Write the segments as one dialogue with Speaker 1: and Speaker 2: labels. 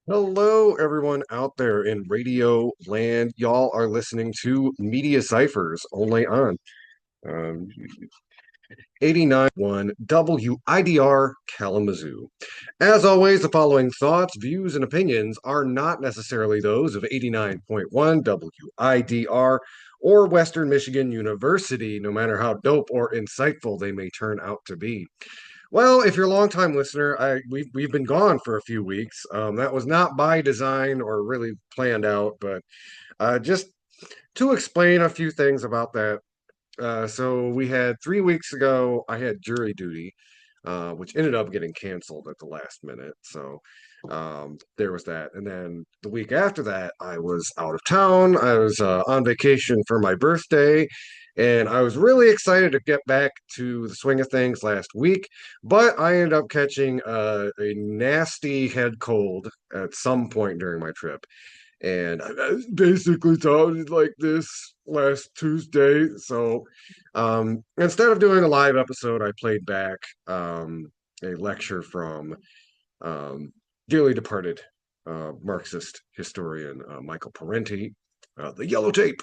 Speaker 1: Hello, everyone out there in radio land. Y'all are listening to Media Cyphers only on um, 89.1 WIDR Kalamazoo. As always, the following thoughts, views, and opinions are not necessarily those of 89.1 WIDR or Western Michigan University, no matter how dope or insightful they may turn out to be. Well, if you're a longtime listener, we've been gone for a few weeks. That was not by design or really planned out, but just to explain a few things about that. So we had 3 weeks ago, I had jury duty, which ended up getting canceled at the last minute. So there was that. And then the week after that, I was out of town. I was on vacation for my birthday. And I was really excited to get back to the swing of things last week, but I ended up catching a nasty head cold at some point during my trip. And I basically sounded like this last Tuesday. So instead of doing a live episode, I played back a lecture from um, dearly departed Marxist historian Michael Parenti, The Yellow Tape.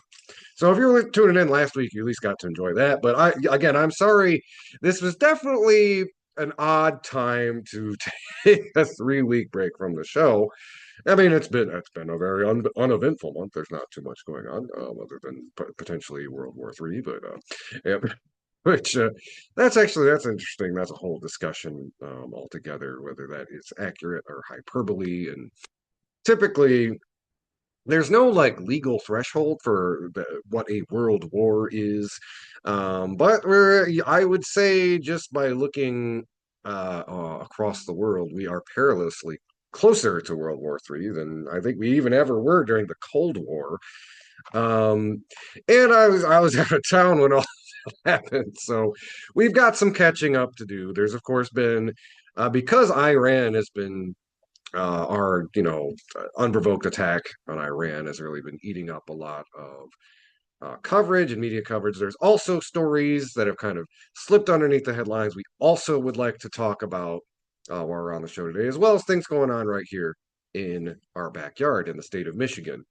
Speaker 1: So if you were tuning in last week, you at least got to enjoy that. But I'm sorry. This was definitely an odd time to take a 3 week break from the show. I mean, it's been a very uneventful month. There's not too much going on, other than potentially World War III. But yeah, which that's interesting. That's a whole discussion altogether, whether that is accurate or hyperbole. And typically, there's no like legal threshold for what a world war is, but I would say just by looking across the world, we are perilously closer to World War III than I think we even ever were during the Cold War. Um, and I was out of town when all happened, so we've got some catching up to do. There's of course been because Iran has been our unprovoked attack on Iran has really been eating up a lot of coverage and media coverage. There's also stories that have kind of slipped underneath the headlines we also would like to talk about while we're on the show today, as well as things going on right here in our backyard in the state of Michigan.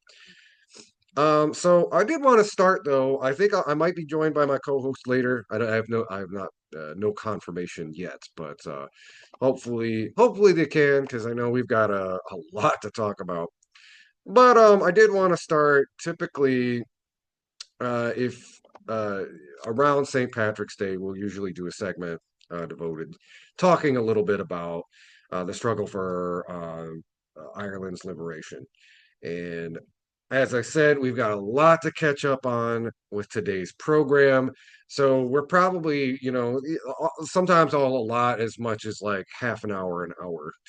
Speaker 1: So I did want to start though. I think I might be joined by my co-host later. I have not no confirmation yet, but hopefully they can because I know we've got a lot to talk about. But I did want to start. Typically, if around St. Patrick's Day, we'll usually do a segment devoted talking a little bit about the struggle for Ireland's liberation. And as I said, we've got a lot to catch up on with today's program. So we're probably, sometimes all a lot as much as like half an hour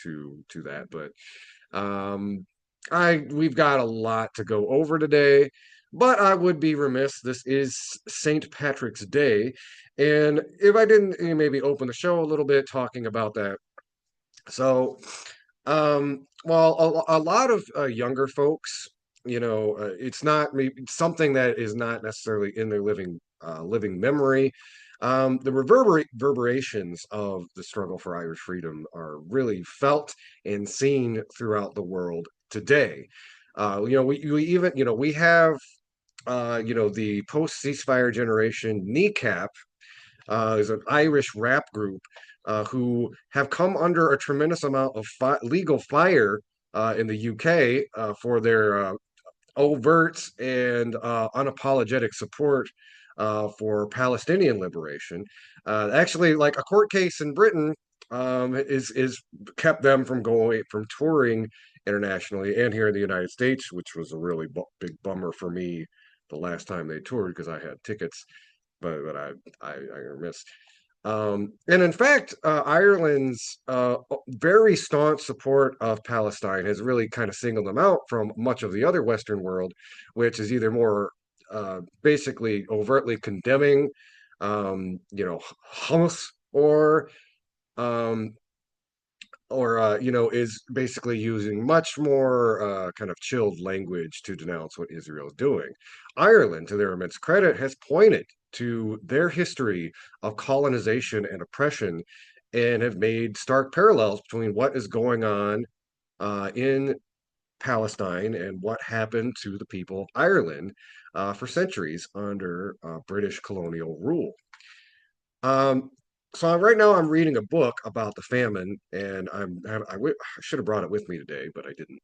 Speaker 1: to that. But we've got a lot to go over today. But I would be remiss. This is St. Patrick's Day. And if I didn't maybe open the show a little bit talking about that. So well, a lot of younger folks, it's not maybe something that is not necessarily in their living memory. The reverberations of the struggle for Irish freedom are really felt and seen throughout the world today. We even, we have, the post ceasefire generation kneecap is an Irish rap group who have come under a tremendous amount of legal fire in the UK for their overt and unapologetic support for Palestinian liberation. Actually, like a court case in Britain is kept them from touring internationally and here in the United States, which was a really big bummer for me the last time they toured because I had tickets, but I missed. And in fact, Ireland's very staunch support of Palestine has really kind of singled them out from much of the other Western world, which is either more basically overtly condemning, Hamas, um, or is basically using much more kind of chilled language to denounce what Israel is doing. Ireland, to their immense credit, has pointed to their history of colonization and oppression and have made stark parallels between what is going on in Palestine and what happened to the people of Ireland for centuries under British colonial rule. Um, so right now I'm reading a book about the famine, and I should have brought it with me today, but I didn't.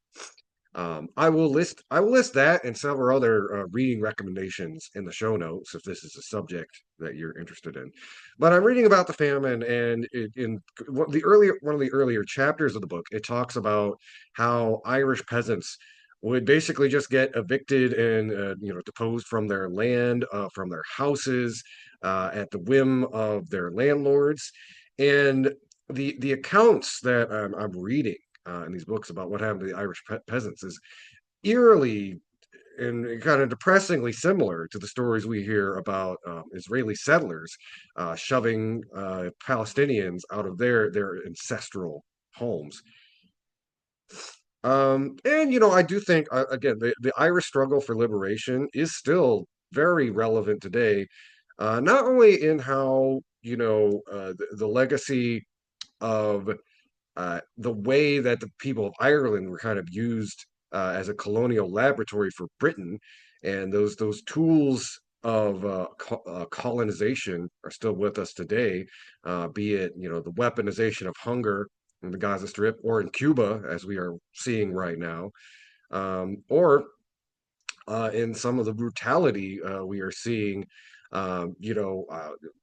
Speaker 1: I will list that and several other reading recommendations in the show notes if this is a subject that you're interested in. But I'm reading about the famine, and in one of the earlier chapters of the book, it talks about how Irish peasants would basically just get evicted and deposed from their land, from their houses, at the whim of their landlords, and the accounts that I'm reading in these books about what happened to the Irish peasants is eerily and kind of depressingly similar to the stories we hear about Israeli settlers shoving Palestinians out of their ancestral homes. And I do think again the Irish struggle for liberation is still very relevant today, not only in how the legacy of the way that the people of Ireland were kind of used as a colonial laboratory for Britain, and those tools of colonization are still with us today, be it the weaponization of hunger in the Gaza Strip or in Cuba, as we are seeing right now, or in some of the brutality we are seeing.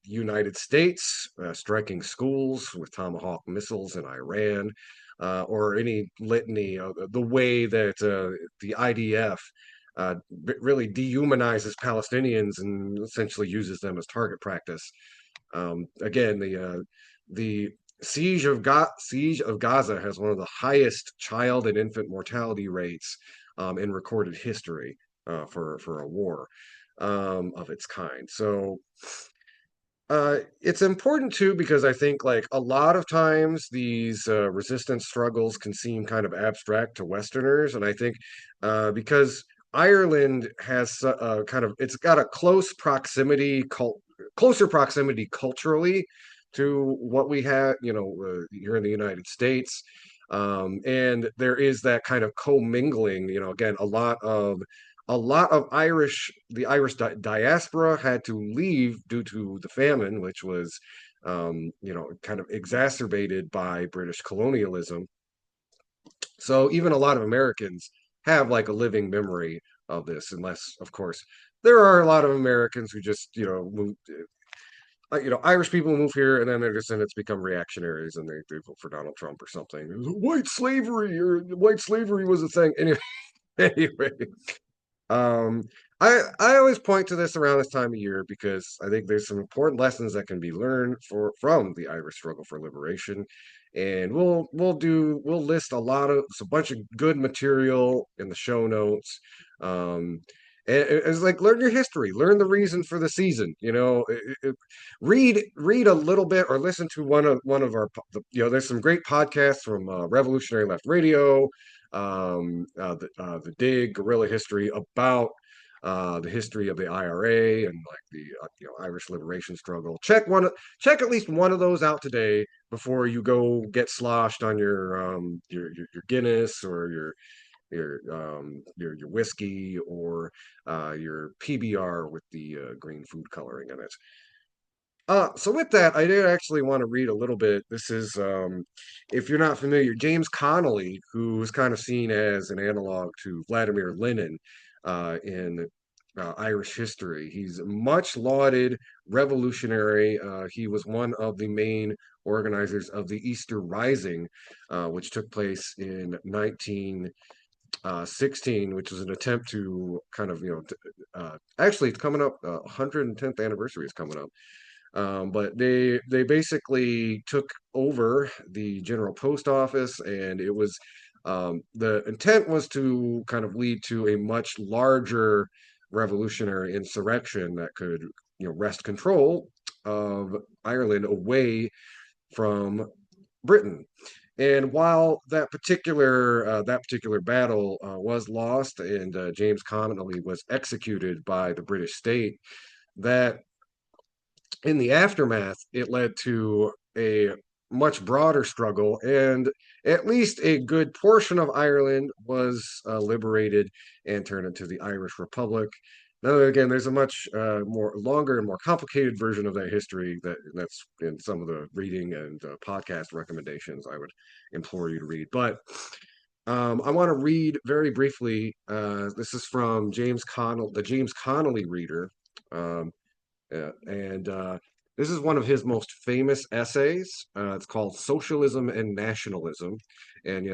Speaker 1: United States striking schools with Tomahawk missiles in Iran, or any litany of the way that the IDF really dehumanizes Palestinians and essentially uses them as target practice. Again, the siege of Gaza has one of the highest child and infant mortality rates in recorded history for a war of its kind. So it's important too because I think like a lot of times these resistance struggles can seem kind of abstract to Westerners, and I think because Ireland has kind of it's got a closer proximity culturally to what we had, here in the United States. And there is that kind of commingling, again, a lot of the Irish diaspora had to leave due to the famine, which was, kind of exacerbated by British colonialism. So even a lot of Americans have like a living memory of this, unless, of course, there are a lot of Americans who just, move, Irish people move here and then their descendants become reactionaries and they vote for Donald Trump or something. White slavery was a thing. Anyway, anyway, um, I always point to this around this time of year because I think there's some important lessons that can be learned from the Irish struggle for liberation, and we'll list a bunch of good material in the show notes. Um, and it's like learn your history, learn the reason for the season. Read a little bit or listen to one of there's some great podcasts from Revolutionary Left Radio, the Dig Guerrilla History about the history of the IRA and like the Irish liberation struggle. Check at least one of those out today before you go get sloshed on your Guinness or your whiskey or your PBR with the green food coloring in it. So with that, I did actually want to read a little bit. This is, if you're not familiar, James Connolly, who is kind of seen as an analog to Vladimir Lenin in Irish history. He's a much lauded revolutionary. He was one of the main organizers of the Easter Rising, which took place in 1916, which was an attempt to kind of, actually it's coming up, 110th anniversary is coming up. But they basically took over the General Post Office, and it was the intent was to kind of lead to a much larger revolutionary insurrection that could wrest control of Ireland away from Britain. And while that particular battle was lost, and James Connolly was executed by the British state, that in the aftermath, it led to a much broader struggle, and at least a good portion of Ireland was liberated and turned into the Irish Republic. Now, again, there's a much more longer and more complicated version of that history that's in some of the reading and podcast recommendations I would implore you to read. But I want to read very briefly. This is from the James Connolly Reader. Um, and This is one of his most famous essays. It's called "Socialism and Nationalism," and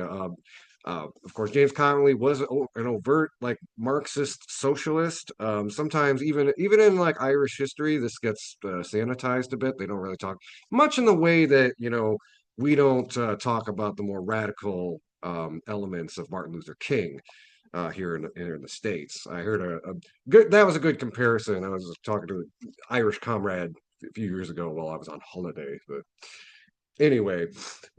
Speaker 1: of course, James Connolly was an overt like Marxist socialist. Sometimes even in like Irish history, this gets sanitized a bit. They don't really talk much in the way that we don't talk about the more radical elements of Martin Luther King here in the States. I heard a good that was a good comparison. I was talking to an Irish comrade a few years ago while I was on holiday. But anyway,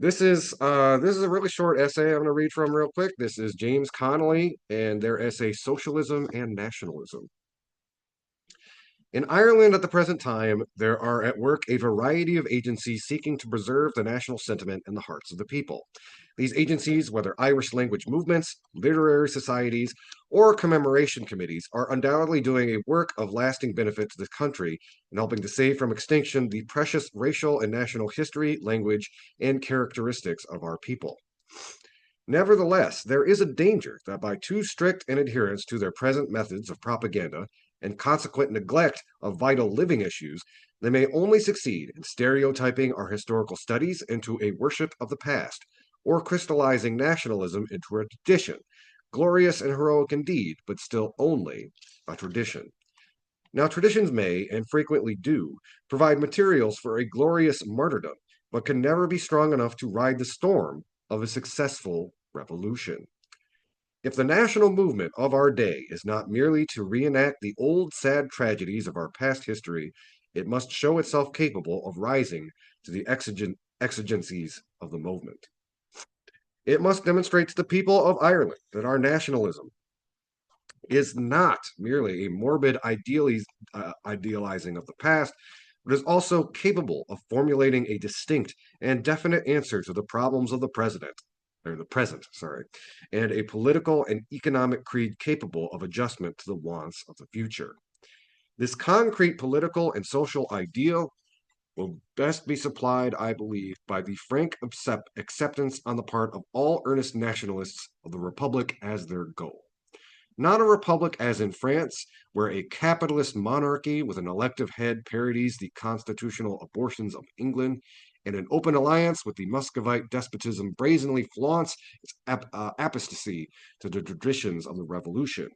Speaker 1: this is a really short essay I'm going to read from real quick. This is James Connolly and their essay "Socialism and Nationalism." In Ireland at the present time, there are at work a variety of agencies seeking to preserve the national sentiment in the hearts of the people. These agencies, whether Irish language movements, literary societies, or commemoration committees, are undoubtedly doing a work of lasting benefit to the country in helping to save from extinction the precious racial and national history, language, and characteristics of our people. Nevertheless, there is a danger that by too strict an adherence to their present methods of propaganda and consequent neglect of vital living issues, they may only succeed in stereotyping our historical studies into a worship of the past, or crystallizing nationalism into a tradition, glorious and heroic indeed, but still only a tradition. Now, traditions may, and frequently do, provide materials for a glorious martyrdom, but can never be strong enough to ride the storm of a successful revolution. If the national movement of our day is not merely to reenact the old sad tragedies of our past history, it must show itself capable of rising to the exigencies of the moment. It must demonstrate to the people of Ireland that our nationalism is not merely a morbid idealizing of the past, but is also capable of formulating a distinct and definite answer to the problems of the present, sorry, and a political and economic creed capable of adjustment to the wants of the future. This concrete political and social ideal will best be supplied, I believe, by the frank acceptance on the part of all earnest nationalists of the Republic as their goal. Not a republic as in France, where a capitalist monarchy with an elective head parodies the constitutional abortions of England, and an open alliance with the Muscovite despotism brazenly flaunts its apostasy to the traditions of the revolution.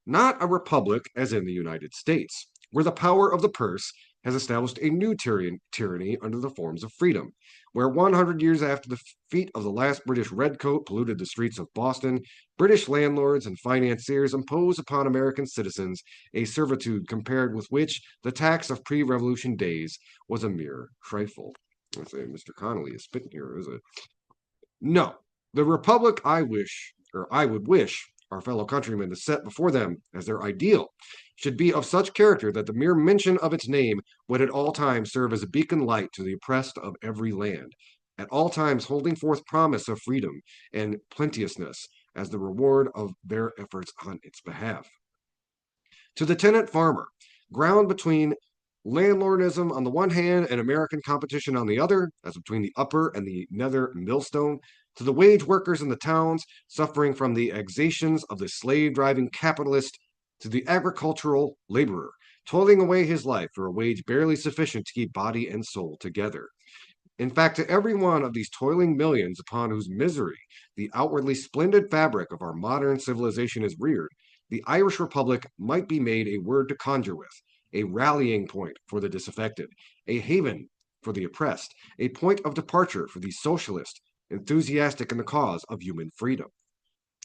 Speaker 1: Not a republic as in the United States, where the power of the purse has established a new tyranny under the forms of freedom, where 100 years after the defeat of the last British redcoat polluted the streets of Boston, British landlords and financiers impose upon American citizens a servitude compared with which the tax of pre-revolution days was a mere trifle. I say Mr. Connolly is spitting here, is it? No, the republic I would wish our fellow countrymen to set before them as their ideal should be of such character that the mere mention of its name would at all times serve as a beacon light to the oppressed of every land, at all times holding forth promise of freedom and plenteousness as the reward of their efforts on its behalf. To the tenant farmer, ground between landlordism on the one hand and American competition on the other, as between the upper and the nether millstone, to the wage workers in the towns suffering from the exactions of the slave driving capitalist, to the agricultural laborer, toiling away his life for a wage barely sufficient to keep body and soul together. In fact, to every one of these toiling millions upon whose misery the outwardly splendid fabric of our modern civilization is reared, the Irish Republic might be made a word to conjure with, a rallying point for the disaffected, a haven for the oppressed, a point of departure for the socialist, enthusiastic in the cause of human freedom.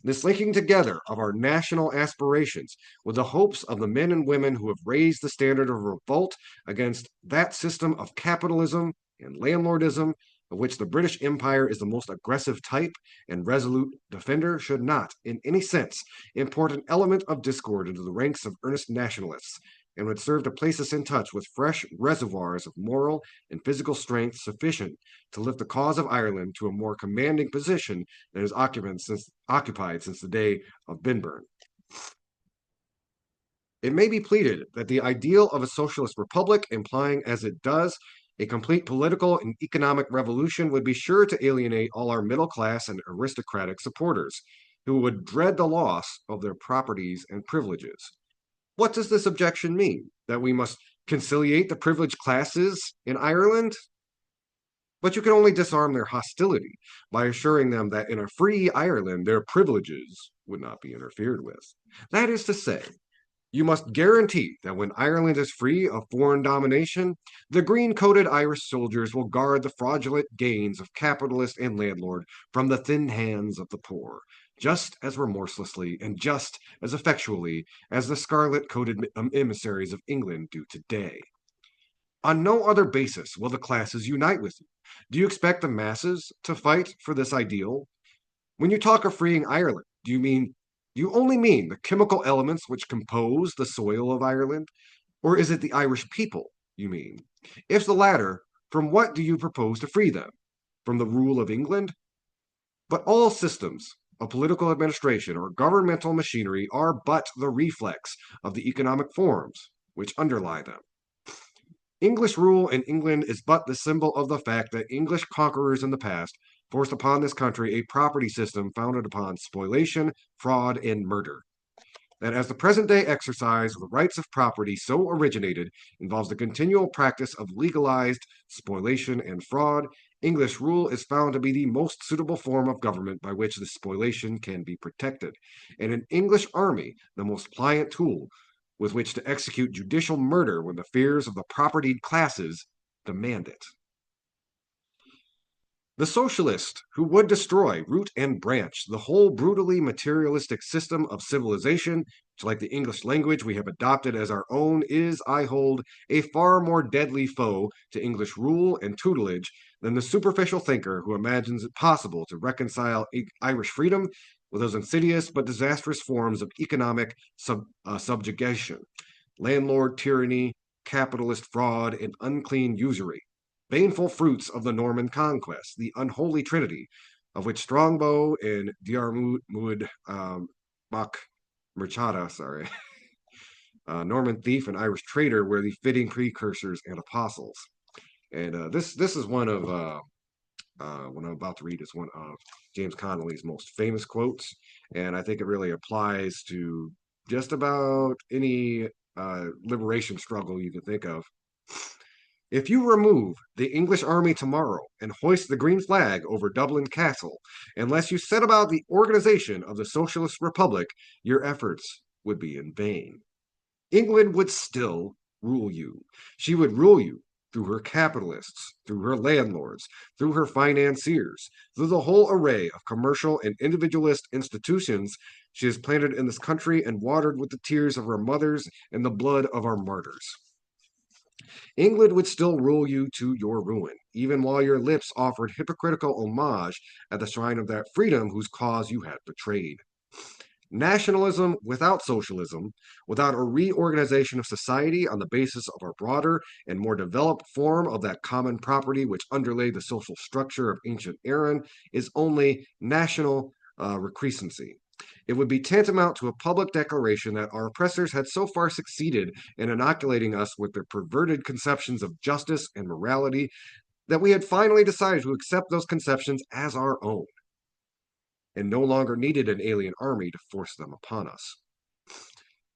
Speaker 1: This linking together of our national aspirations with the hopes of the men and women who have raised the standard of revolt against that system of capitalism and landlordism of which the British Empire is the most aggressive type and resolute defender should not, in any sense, import an element of discord into the ranks of earnest nationalists, and would serve to place us in touch with fresh reservoirs of moral and physical strength sufficient to lift the cause of Ireland to a more commanding position than is occupied since the day of Binburn. It may be pleaded that the ideal of a socialist republic, implying as it does a complete political and economic revolution, would be sure to alienate all our middle class and aristocratic supporters, who would dread the loss of their properties and privileges. What does this objection mean? That we must conciliate the privileged classes in Ireland? But you can only disarm their hostility by assuring them that in a free Ireland their privileges would not be interfered with. That is to say, you must guarantee that when Ireland is free of foreign domination, the green coated Irish soldiers will guard the fraudulent gains of capitalist and landlord from the thin hands of the poor, just as remorselessly and just as effectually as the scarlet coated emissaries of England do today. On no other basis will the classes unite with you. Do you expect the masses to fight for this ideal? When you talk of freeing Ireland, do you only mean the chemical elements which compose the soil of Ireland? Or is it the Irish people you mean? If the latter, from what do you propose to free them? From the rule of England? But all systems of political administration or governmental machinery are but the reflex of the economic forms which underlie them. English rule in England is but the symbol of the fact that English conquerors in the past forced upon this country a property system founded upon spoliation, fraud, and murder. That as the present day exercise of the rights of property so originated involves the continual practice of legalized spoliation and fraud, English rule is found to be the most suitable form of government by which this spoliation can be protected, and an English army the most pliant tool with which to execute judicial murder when the fears of the propertied classes demand it. The socialist who would destroy root and branch the whole brutally materialistic system of civilization, which, like the English language we have adopted as our own, is, I hold, a far more deadly foe to English rule and tutelage than the superficial thinker who imagines it possible to reconcile Irish freedom with those insidious but disastrous forms of economic subjugation, landlord tyranny, capitalist fraud, and unclean usury, baneful fruits of the Norman conquest, the unholy trinity, of which Strongbow and Diarmuid Mac Merchada, Norman thief and Irish traitor, were the fitting precursors and apostles. And this is one of what I'm about to read is one of James Connolly's most famous quotes, and I think it really applies to just about any liberation struggle you can think of. If you remove the English army tomorrow and hoist the green flag over Dublin Castle, unless you set about the organization of the Socialist Republic, your efforts would be in vain. England would still rule you. She would rule you through her capitalists, through her landlords, through her financiers, through the whole array of commercial and individualist institutions she has planted in this country and watered with the tears of our mothers and the blood of our martyrs. England would still rule you to your ruin, even while your lips offered hypocritical homage at the shrine of that freedom whose cause you had betrayed. Nationalism without socialism, without a reorganization of society on the basis of our broader and more developed form of that common property which underlay the social structure of ancient Erin, is only national recrescency. It would be tantamount to a public declaration that our oppressors had so far succeeded in inoculating us with their perverted conceptions of justice and morality that we had finally decided to accept those conceptions as our own and no longer needed an alien army to force them upon us.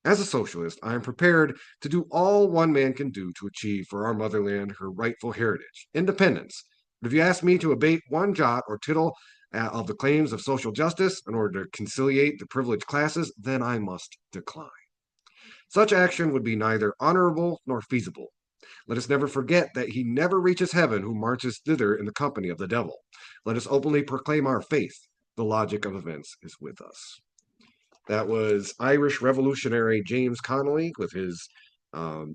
Speaker 1: As a socialist, I am prepared to do all one man can do to achieve for our motherland her rightful heritage, independence. But if you ask me to abate one jot or tittle of the claims of social justice in order to conciliate the privileged classes, then I must decline. Such action would be neither honorable nor feasible. Let us never forget that he never reaches heaven who marches thither in the company of the devil. Let us openly proclaim our faith. The logic of events is with us. That was Irish revolutionary James Connolly with his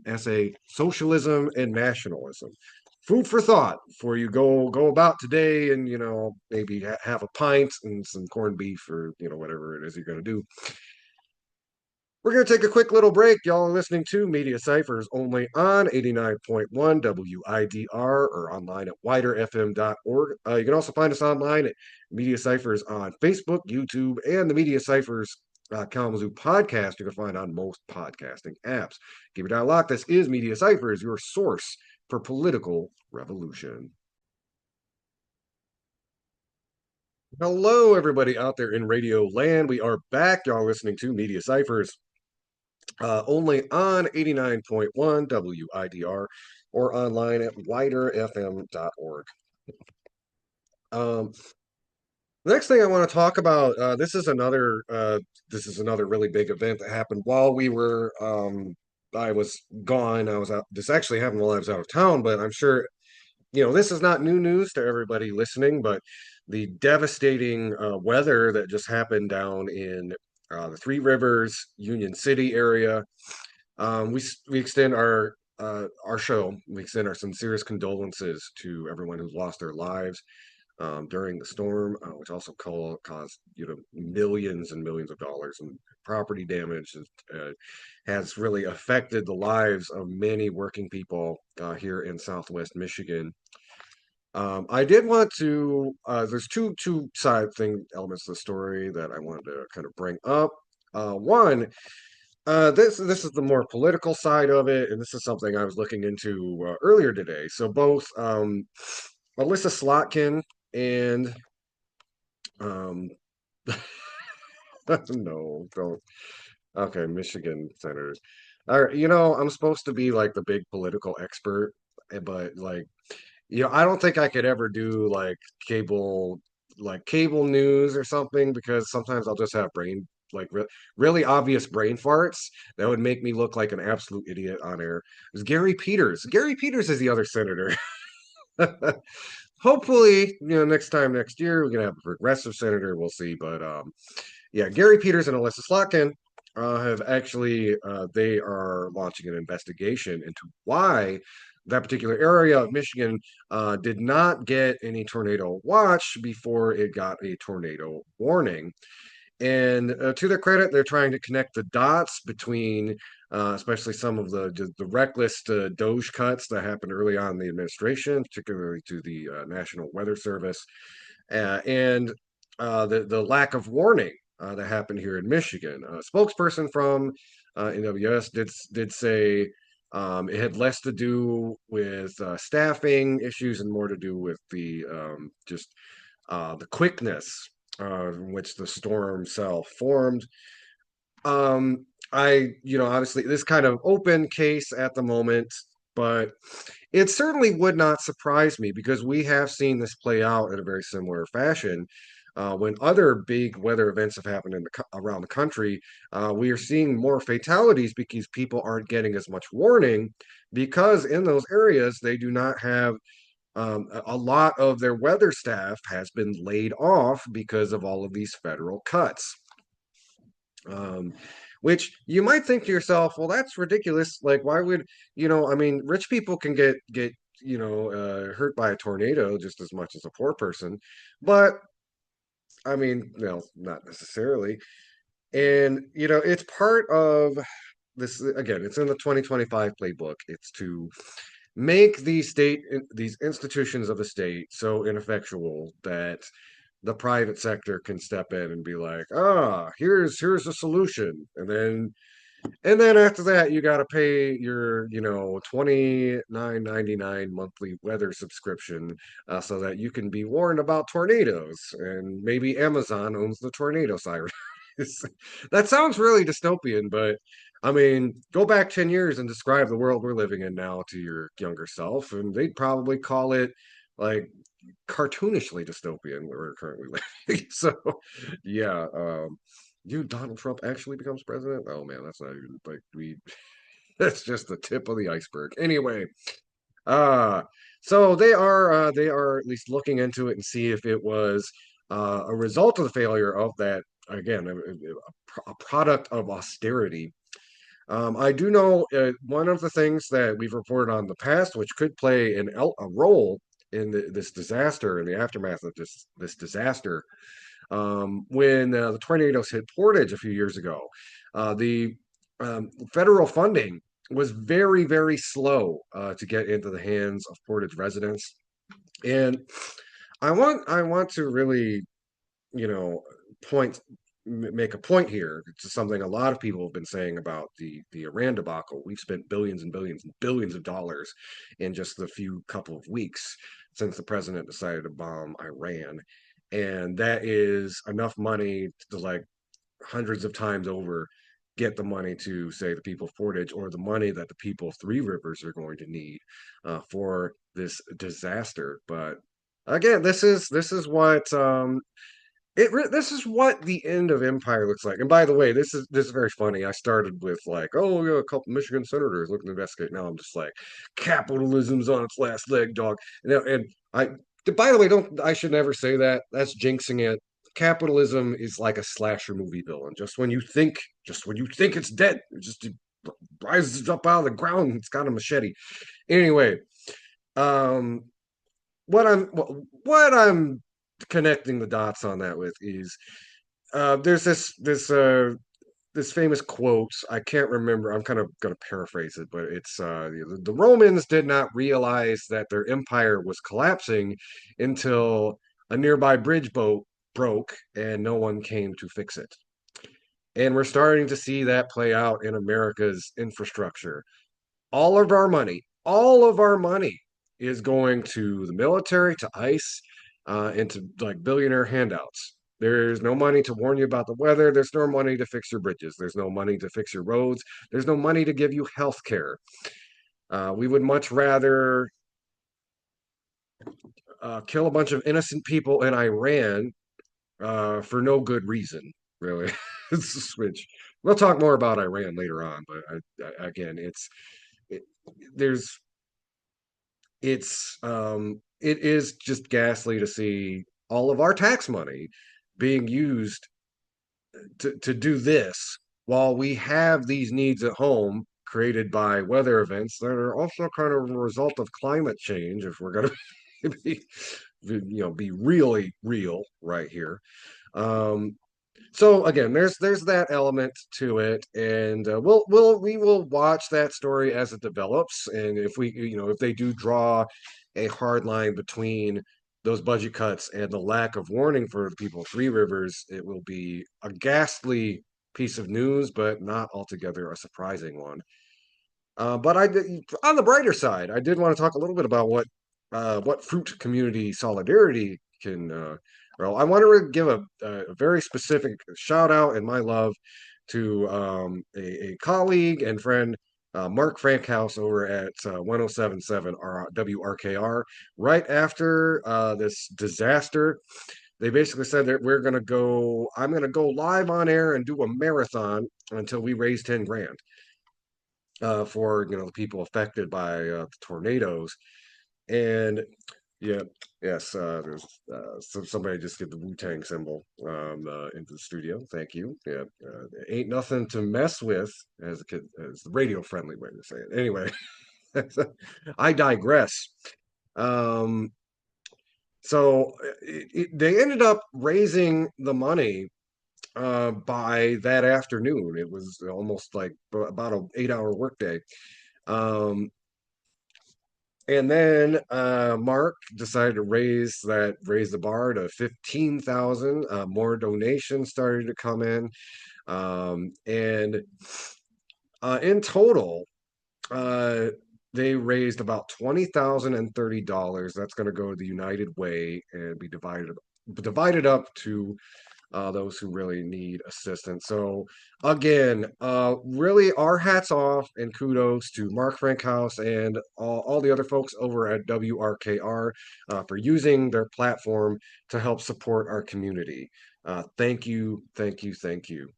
Speaker 1: essay, Socialism and Nationalism. Food for thought for you go about today and, maybe have a pint and some corned beef or, whatever it is you're going to do. We're going to take a quick little break. Y'all are listening to Media Cyphers only on 89.1 WIDR or online at widerfm.org. You can also find us online at Media Cyphers on Facebook, YouTube, and the Media Cyphers Kalamazoo podcast you can find on most podcasting apps. Keep your dial locked. This is Media Cyphers, your source for political revolution. Hello, everybody out there in radio land. We are back. Y'all listening to Media Cyphers only on 89.1 WIDR or online at widerfm.org. The next thing I want to talk about, this is another really big event that happened while I was gone. I was out. This actually happened while I was out of town, but I'm sure this is not new news to everybody listening. But the devastating weather that just happened down in the Three Rivers, Union City area. We extend our show. We extend our sincerest condolences to everyone who's lost their lives during the storm, which also caused millions and millions of dollars in property damage. Has really affected the lives of many working people here in Southwest Michigan. I did want to. There's two side thing elements of the story that I wanted to kind of bring up. One, this is the more political side of it, and this is something I was looking into earlier today. So both Alyssa Slotkin and um, no, don't. Okay, Michigan senators. All right, I'm supposed to be like the big political expert, but like, I don't think I could ever do cable, cable news or something because sometimes I'll just have really obvious brain farts that would make me look like an absolute idiot on air. It's Gary Peters. Gary Peters is the other senator. Hopefully, next year we're gonna have a progressive senator. We'll see, but yeah, Gary Peters and Alyssa Slotkin have actually they are launching an investigation into why that particular area of Michigan did not get any tornado watch before it got a tornado warning. And to their credit, they're trying to connect the dots between, especially some of the reckless Doge cuts that happened early on in the administration, particularly to the National Weather Service, and the lack of warning that happened here in Michigan. A spokesperson from NWS did say it had less to do with staffing issues and more to do with just the quickness in which the storm cell formed. Obviously, this kind of open case at the moment, but it certainly would not surprise me because we have seen this play out in a very similar fashion. When other big weather events have happened around the country, we are seeing more fatalities because people aren't getting as much warning because in those areas they do not have a lot of their weather staff has been laid off because of all of these federal cuts. Which you might think to yourself, well, that's ridiculous. Like, why would I mean, rich people can get hurt by a tornado just as much as a poor person, but I mean, no, not necessarily. And it's part of this again. It's in the 2025 playbook. It's to make these institutions of the state so ineffectual that the private sector can step in and be like, here's a solution, and then after that you got to pay your 29.99 monthly weather subscription so that you can be warned about tornadoes, and maybe Amazon owns the tornado siren. That sounds really dystopian, but I mean, go back 10 years and describe the world we're living in now to your younger self, and they'd probably call it like cartoonishly dystopian where we're currently living. So, yeah, Donald Trump actually becomes president. Oh man, that's not even like that's just the tip of the iceberg. Anyway, uh, so they are at least looking into it and see if it was a result of the failure of that again, a product of austerity. I do know one of the things that we've reported on in the past, which could play a role in this disaster, in the aftermath of this disaster, when the tornadoes hit Portage a few years ago. The federal funding was very, very slow to get into the hands of Portage residents. And I want to really, you know, point make a point here to something a lot of people have been saying about the Iran debacle. We've spent billions and billions and billions of dollars in just the few couple of weeks since the president decided to bomb Iran, and that is enough money to like hundreds of times over get the money to say the people of Portage or the money that the people of Three Rivers are going to need for this disaster. But again, this is what this is what the end of empire looks like. And by the way, this is very funny. I started with like, oh yeah, a couple Michigan senators looking to investigate. Now I'm just like, capitalism's on its last leg, dog. And I, by the way, don't I should never say that. That's jinxing it. Capitalism is like a slasher movie villain. Just when you think it's dead, it rises up out of the ground. And it's got a machete. Anyway, um, what I'm connecting the dots on that with is there's this famous quote. I can't remember. I'm kind of going to paraphrase it, but it's the Romans did not realize that their empire was collapsing until a nearby bridge boat broke and no one came to fix it. And we're starting to see that play out in America's infrastructure. All of our money is going to the military, to ICE, and to like billionaire handouts. There's no money to warn you about the weather. There's no money to fix your bridges. There's no money to fix your roads. There's no money to give you health care. We would much rather kill a bunch of innocent people in Iran for no good reason, really. It's a switch. We'll talk more about Iran later on, but again, it, there's it is just ghastly to see all of our tax money being used to do this while we have these needs at home created by weather events that are also kind of a result of climate change if we're going to be really real right here. um so again, there's that element to it, and we will watch that story as it develops, and if if they do draw a hard line between those budget cuts and the lack of warning for the people of Three Rivers, it will be a ghastly piece of news, but not altogether a surprising one. But on the brighter side, I did want to talk a little bit about what fruit community solidarity can. Well, I want to give a very specific shout out and my love to a colleague and friend, Mark Frankhouse over at 1077 WRKR. Right after this disaster, they basically said that I'm going to go live on air and do a marathon until we raise 10 grand for the people affected by the tornadoes. And yeah, yes, there's somebody just get the Wu-Tang symbol into the studio. Thank you. Yeah, ain't nothing to mess with, as a kid, as the radio friendly way to say it. Anyway, I digress. Um, so they ended up raising the money by that afternoon. It was almost like about an 8-hour workday. Um, and then Mark decided to raise the bar to 15,000. More donations started to come in, and in total, uh, they raised about $20,030. That's going to go to the United Way and be divided up to those who really need assistance. So again, really our hats off and kudos to Mark Frankhouse and all the other folks over at WRKR for using their platform to help support our community. Thank you, thank you, thank you.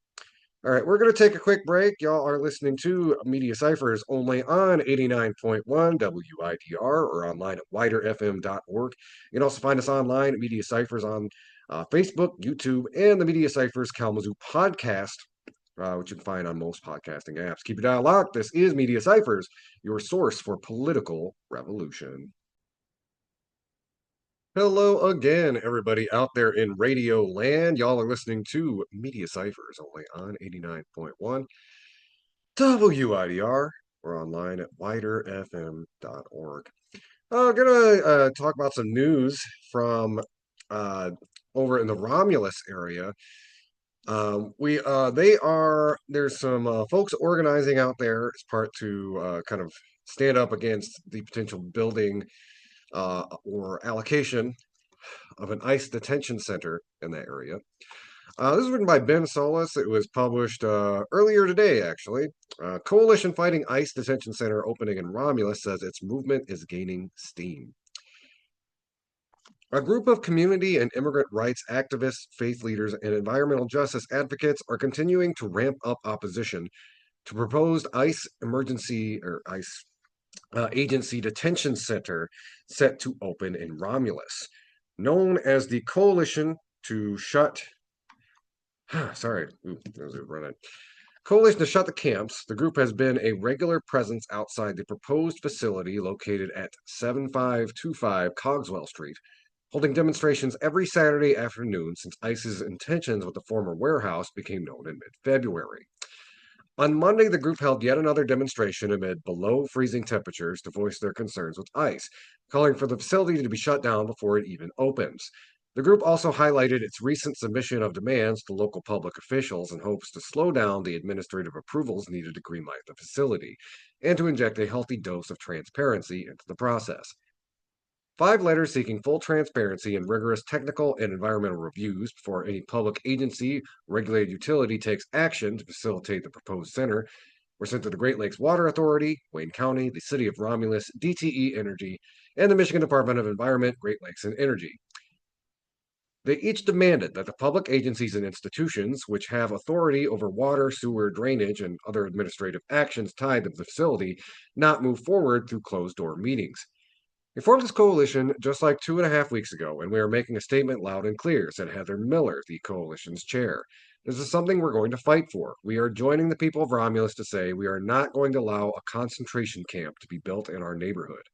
Speaker 1: All right, we're going to take a quick break. Y'all are listening to Media Cyphers only on 89.1 WIDR or online at widerfm.org. You can also find us online at Media Cyphers on Facebook, YouTube, and the Media Cyphers Kalamazoo podcast, which you can find on most podcasting apps. Keep your dial locked. This is Media Cyphers, your source for political revolution. Hello again, everybody out there in radio land. Y'all are listening to Media Cyphers only on 89.1. WIDR. We're online at widerfm.org. I'm gonna talk about some news from uh, over in the Romulus area. We they are There's some folks organizing out there as part to kind of stand up against the potential building or allocation of an ICE detention center in that area. This is written by Ben Solis. It was published earlier today, actually. Coalition Fighting ICE Detention Center opening in Romulus says its movement is gaining steam. A group of community and immigrant rights activists, faith leaders, and environmental justice advocates are continuing to ramp up opposition to proposed ICE emergency or ICE agency detention center set to open in Romulus, known as the Coalition to Shut. Sorry, that was a run. Coalition to Shut the Camps. The group has been a regular presence outside the proposed facility located at 7525 Cogswell Street, holding demonstrations every Saturday afternoon since ICE's intentions with the former warehouse became known in mid-February. On Monday, the group held yet another demonstration amid below freezing temperatures to voice their concerns with ICE, calling for the facility to be shut down before it even opens. The group also highlighted its recent submission of demands to local public officials in hopes to slow down the administrative approvals needed to greenlight the facility and to inject a healthy dose of transparency into the process. 5 letters seeking full transparency and rigorous technical and environmental reviews before any public agency, regulated utility takes action to facilitate the proposed center were sent to the Great Lakes Water Authority, Wayne County, the City of Romulus, DTE Energy, and the Michigan Department of Environment, Great Lakes, and Energy. They each demanded that the public agencies and institutions, which have authority over water, sewer, drainage, and other administrative actions tied to the facility, not move forward through closed door meetings. We formed this coalition just like 2.5 weeks ago, and we are making a statement loud and clear, said Heather Miller, the coalition's chair. This is something we're going to fight for. We are joining the people of Romulus to say we are not going to allow a concentration camp to be built in our neighborhood.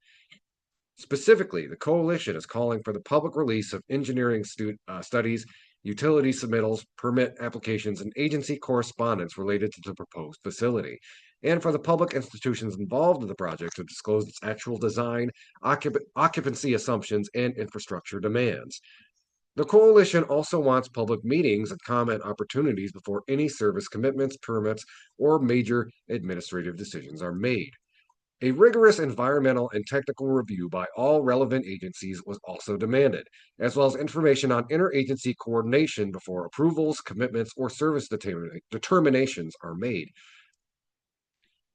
Speaker 1: Specifically, the coalition is calling for the public release of engineering studies, utility submittals, permit applications, and agency correspondence related to the proposed facility, and for the public institutions involved in the project to disclose its actual design, occupancy assumptions, and infrastructure demands. The coalition also wants public meetings and comment opportunities before any service commitments, permits, or major administrative decisions are made. A rigorous environmental and technical review by all relevant agencies was also demanded, as well as information on interagency coordination before approvals, commitments, or service determinations are made.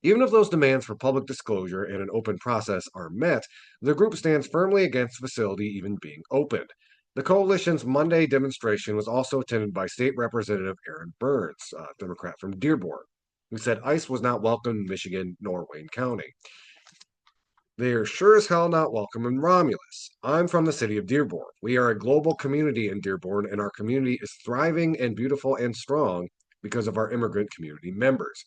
Speaker 1: Even if those demands for public disclosure and an open process are met, the group stands firmly against the facility even being opened. The coalition's Monday demonstration was also attended by State Representative Aaron Burns, a Democrat from Dearborn, who said ICE was not welcome in Michigan nor Wayne County. They are sure as hell not welcome in Romulus. I'm from the city of Dearborn. We are a global community in Dearborn, and our community is thriving and beautiful and strong because of our immigrant community members.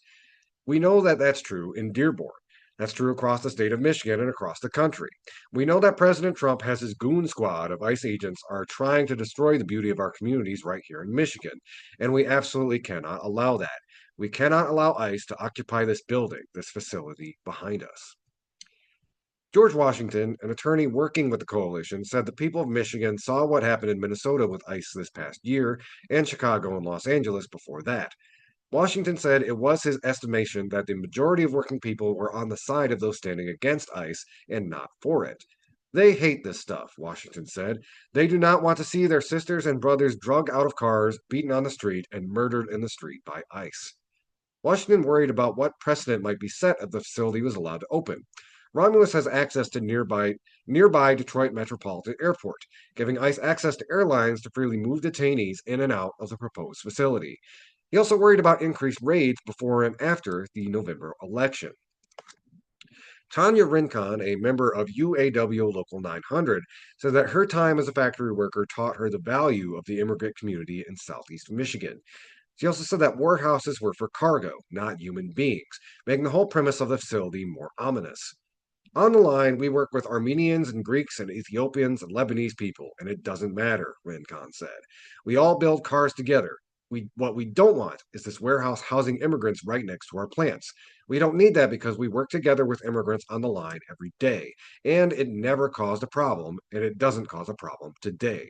Speaker 1: We know that that's true in Dearborn. That's true across the state of Michigan and across the country. We know that President Trump has his goon squad of ICE agents are trying to destroy the beauty of our communities right here in Michigan, and we absolutely cannot allow that. We cannot allow ICE to occupy this building, this facility behind us. George Washington, an attorney working with the coalition, said the people of Michigan saw what happened in Minnesota with ICE this past year and Chicago and Los Angeles before that. Washington said it was his estimation that the majority of working people were on the side of those standing against ICE and not for it. They hate this stuff, Washington said. They do not want to see their sisters and brothers drugged out of cars, beaten on the street, and murdered in the street by ICE. Washington worried about what precedent might be set if the facility was allowed to open. Romulus has access to nearby Detroit Metropolitan Airport, giving ICE access to airlines to freely move detainees in and out of the proposed facility. He also worried about increased raids before and after the November election. Tanya Rincon, a member of UAW Local 900, said that her time as a factory worker taught her the value of the immigrant community in Southeast Michigan. She also said that warehouses were for cargo, not human beings, making the whole premise of the facility more ominous. On the line, we work with Armenians and Greeks and Ethiopians and Lebanese people, and it doesn't matter, Rincon said. We all build cars together. What we don't want is this warehouse housing immigrants right next to our plants. We don't need that because we work together with immigrants on the line every day, and it never caused a problem, and it doesn't cause a problem today.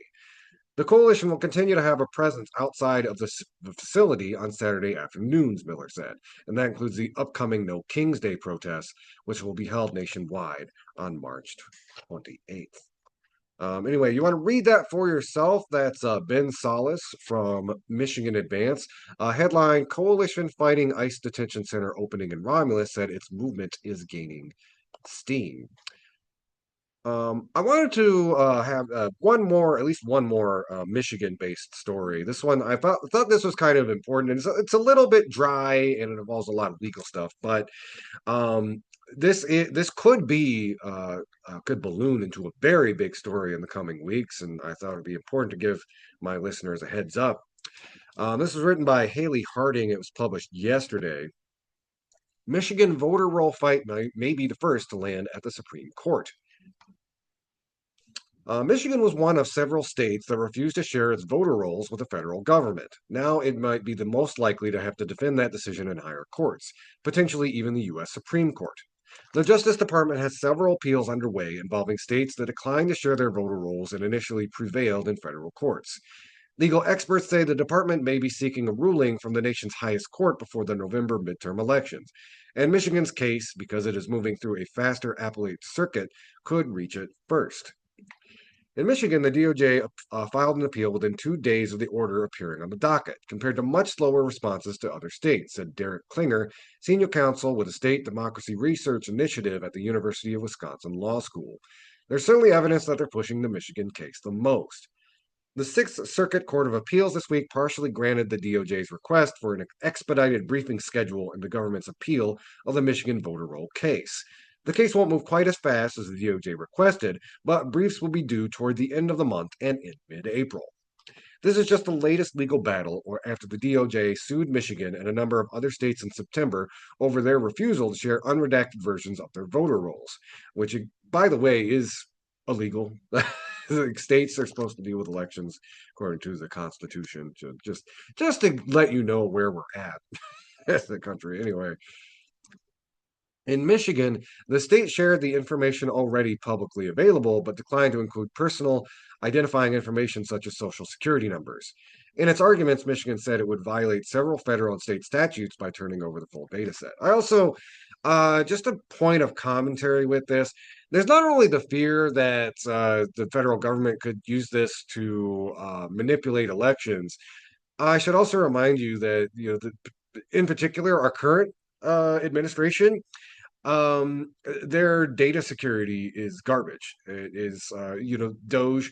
Speaker 1: The coalition will continue to have a presence outside of the facility on Saturday afternoons, Miller said, and that includes the upcoming No King's Day protests, which will be held nationwide on March 28th. Anyway, you want to read that for yourself? That's Ben Solis from Michigan Advance. Headline: Coalition fighting ICE detention center opening in Romulus said its movement is gaining steam. I wanted to have at least one more Michigan-based story. This one I thought this was kind of important, and it's a little bit dry and it involves a lot of legal stuff, but um, this could be could balloon into a very big story in the coming weeks, and I thought it'd be important to give my listeners a heads up. This was written by Haley Harding. It was published yesterday. Michigan voter roll fight may be the first to land at the Supreme Court. Michigan was one of several states that refused to share its voter rolls with the federal government. Now it might be the most likely to have to defend that decision in higher courts, potentially even the U.S. Supreme Court. The Justice Department has several appeals underway involving states that declined to share their voter rolls and initially prevailed in federal courts. Legal experts say the department may be seeking a ruling from the nation's highest court before the November midterm elections. And Michigan's case, because it is moving through a faster appellate circuit, could reach it first. In Michigan, the DOJ filed an appeal within 2 days of the order appearing on the docket, compared to much slower responses to other states, said Derek Klinger, senior counsel with the State Democracy Research Initiative at the University of Wisconsin Law School. There's certainly evidence that they're pushing the Michigan case the most. The Sixth Circuit Court of Appeals this week partially granted the DOJ's request for an expedited briefing schedule in the government's appeal of the Michigan voter roll case. The case won't move quite as fast as the DOJ requested, but briefs will be due toward the end of the month and in mid April. This is just the latest legal battle after the DOJ sued Michigan and a number of other states in September over their refusal to share unredacted versions of their voter rolls, which, by the way, is illegal. States are supposed to deal with elections according to the Constitution. Just to let you know where we're at as the country. Anyway, in Michigan, the state shared the information already publicly available, but declined to include personal identifying information such as social security numbers. In its arguments, Michigan said it would violate several federal and state statutes by turning over the full data set. I also, just a point of commentary with this, there's not only the fear that the federal government could use this to manipulate elections. I should also remind you that, in particular, our current administration, their data security is garbage. It is, Doge.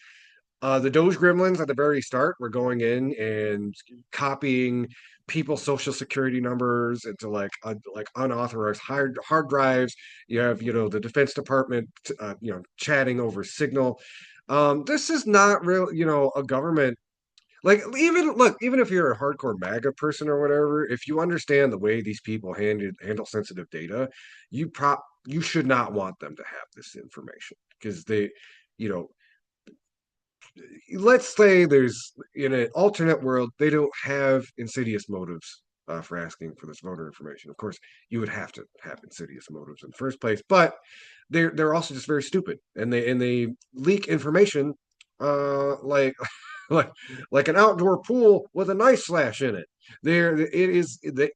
Speaker 1: The Doge gremlins at the very start were going in and copying people's social security numbers into like unauthorized hard drives. You have, the Defense Department, chatting over Signal. This is not real, a government. Like, even if you're a hardcore MAGA person or whatever, if you understand the way these people handle sensitive data, you should not want them to have this information because they, you know, let's say there's in an alternate world they don't have insidious motives for asking for this voter information. Of course, you would have to have insidious motives in the first place, but they're also just very stupid and they leak information like like like an outdoor pool with an ice slash in it. There it is. They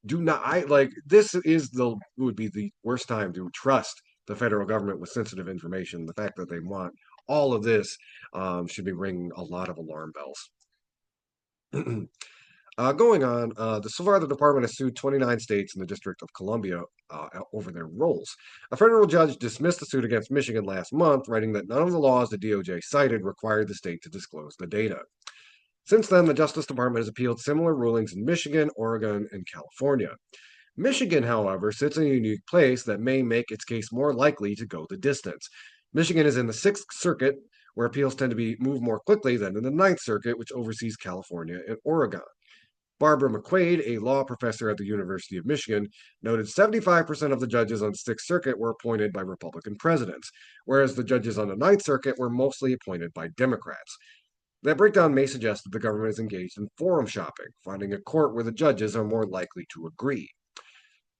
Speaker 1: do not. I like this is the would be the worst time to trust the federal government with sensitive information. The fact that they want all of this should be ringing a lot of alarm bells. Going on, so far the department has sued 29 states and the District of Columbia over their roles. A federal judge dismissed the suit against Michigan last month, writing that none of the laws the DOJ cited required the state to disclose the data. Since then, the Justice Department has appealed similar rulings in Michigan, Oregon, and California. Michigan, however, sits in a unique place that may make its case more likely to go the distance. Michigan is in the Sixth Circuit, where appeals tend to be moved more quickly than in the Ninth Circuit, which oversees California and Oregon. Barbara McQuaid, a law professor at the University of Michigan, noted 75% of the judges on the Sixth Circuit were appointed by Republican presidents, whereas the judges on the Ninth Circuit were mostly appointed by Democrats. That breakdown may suggest that the government is engaged in forum shopping, finding a court where the judges are more likely to agree.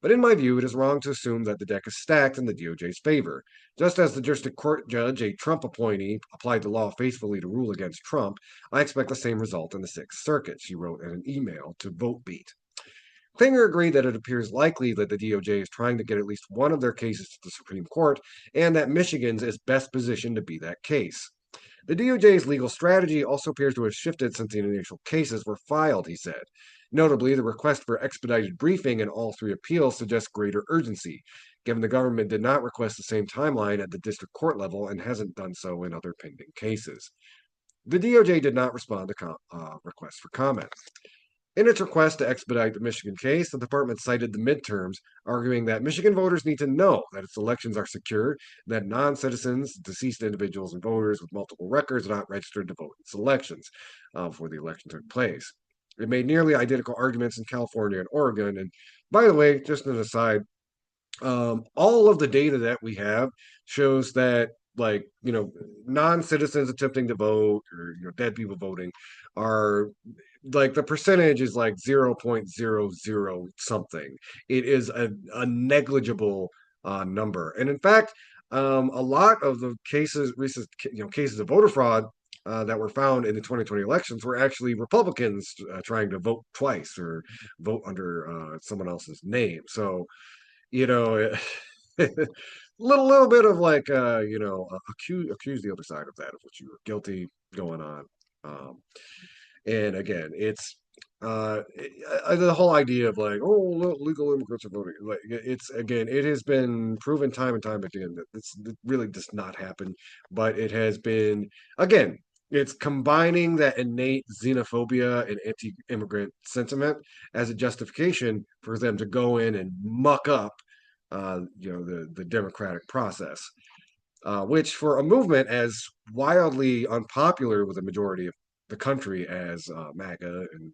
Speaker 1: But in my view, it is wrong to assume that the deck is stacked in the DOJ's favor. Just as the district court judge, a Trump appointee, applied the law faithfully to rule against Trump, I expect the same result in the Sixth Circuit, she wrote in an email to VoteBeat. Klinger agreed that it appears likely that the DOJ is trying to get at least one of their cases to the Supreme Court, and that Michigan's is best positioned to be that case. The DOJ's legal strategy also appears to have shifted since the initial cases were filed, he said. Notably, the request for expedited briefing in all three appeals suggests greater urgency, given the government did not request the same timeline at the district court level and hasn't done so in other pending cases. The DOJ did not respond to requests for comment. In its request to expedite the Michigan case, the department cited the midterms, arguing that Michigan voters need to know that its elections are secure, that non citizens, deceased individuals, and voters with multiple records are not registered to vote in its elections before the election took place. It made nearly identical arguments in California and Oregon. And by the way, just an aside, all of the data that we have shows that, like, non-citizens attempting to vote, or dead people voting, are, like, the percentage is like 0.00 something. It is a negligible number. And in fact, a lot of the recent cases of voter fraud that were found in the 2020 elections were actually Republicans trying to vote twice or vote under someone else's name. So, you know, little bit of, like, accuse the other side of that, of what you were guilty going on. Um, and again, it's the whole idea of, like, oh, legal immigrants are voting. Like, it has been proven time and time again that it really does not happen. But it has been, again, it's combining that innate xenophobia and anti-immigrant sentiment as a justification for them to go in and muck up, the democratic process, which for a movement as wildly unpopular with the majority of the country as MAGA and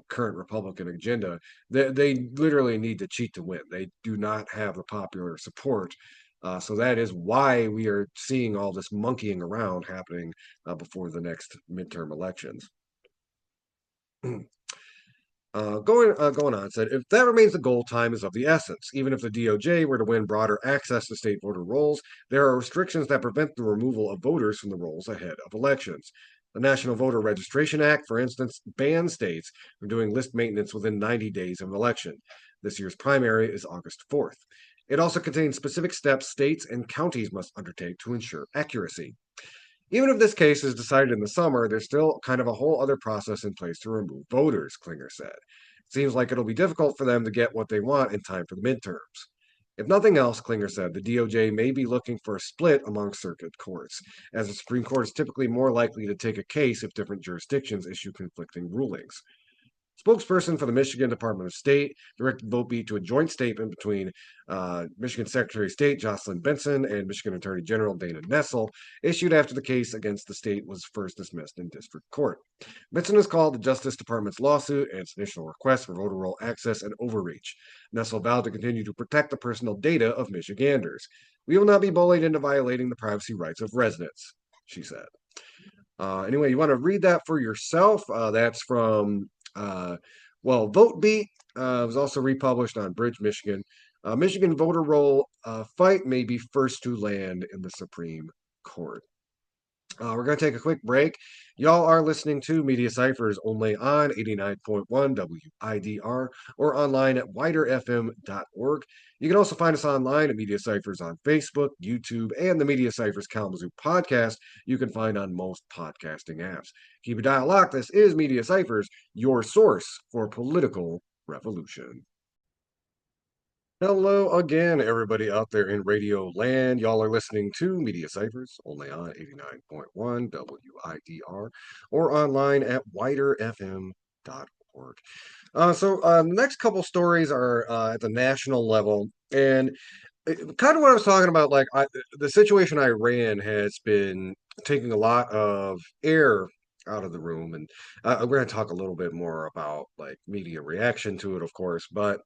Speaker 1: current Republican agenda, they literally need to cheat to win. They do not have the popular support. So that is why we are seeing all this monkeying around happening before the next midterm elections. Going on, said, if that remains the goal, time is of the essence. Even if the DOJ were to win broader access to state voter rolls, there are restrictions that prevent the removal of voters from the rolls ahead of elections. The National Voter Registration Act, for instance, bans states from doing list maintenance within 90 days of an election. This year's primary is August 4th. It also contains specific steps states and counties must undertake to ensure accuracy. Even if this case is decided in the summer, there's still kind of a whole other process in place to remove voters, Klinger said. It seems like it'll be difficult for them to get what they want in time for the midterms. If nothing else, Klinger said, the DOJ may be looking for a split among circuit courts, as the Supreme Court is typically more likely to take a case if different jurisdictions issue conflicting rulings. Spokesperson for the Michigan Department of State directed VoteBeat to a joint statement between Michigan Secretary of State Jocelyn Benson and Michigan Attorney General Dana Nessel, issued after the case against the state was first dismissed in district court. Benson has called the Justice Department's lawsuit and its initial request for voter roll access an overreach. Nessel vowed to continue to protect the personal data of Michiganders. We will not be bullied into violating the privacy rights of residents, she said. Anyway, you want to read that for yourself. That's from VoteBeat. Was also republished on Bridge, Michigan. Michigan voter roll fight may be first to land in the Supreme Court. We're going to take a quick break. Y'all are listening to Media Cyphers only on 89.1 WIDR or online at widerfm.org. You can also find us online at Media Cyphers on Facebook, YouTube, and the Media Cyphers Kalamazoo podcast you can find on most podcasting apps. Keep a dial locked. This is Media Cyphers, your source for political revolution. Hello again, everybody out there in radio land. Y'all are listening to Media Cyphers, only on 89.1 WIDR, or online at widerfm.org. The next couple stories are at the national level, and kind of what I was talking about, like, the situation in Iran has been taking a lot of air out of the room, and we're going to talk a little bit more about, like, media reaction to it, of course, but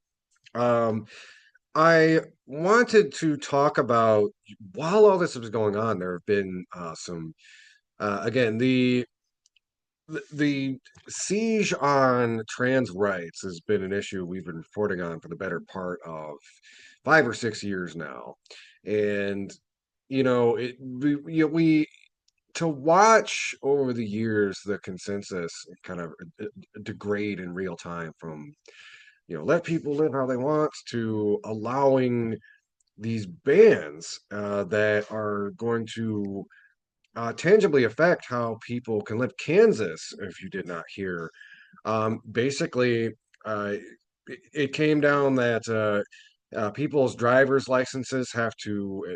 Speaker 1: I wanted to talk about, while all this was going on, there have been some Again, the siege on trans rights has been an issue we've been reporting on for the better part of 5 or 6 years now, and we to watch over the years the consensus kind of degrade in real time from let people live how they want to allowing these bans that are going to tangibly affect how people can live. Kansas, if you did not hear, basically, it came down that people's driver's licenses have to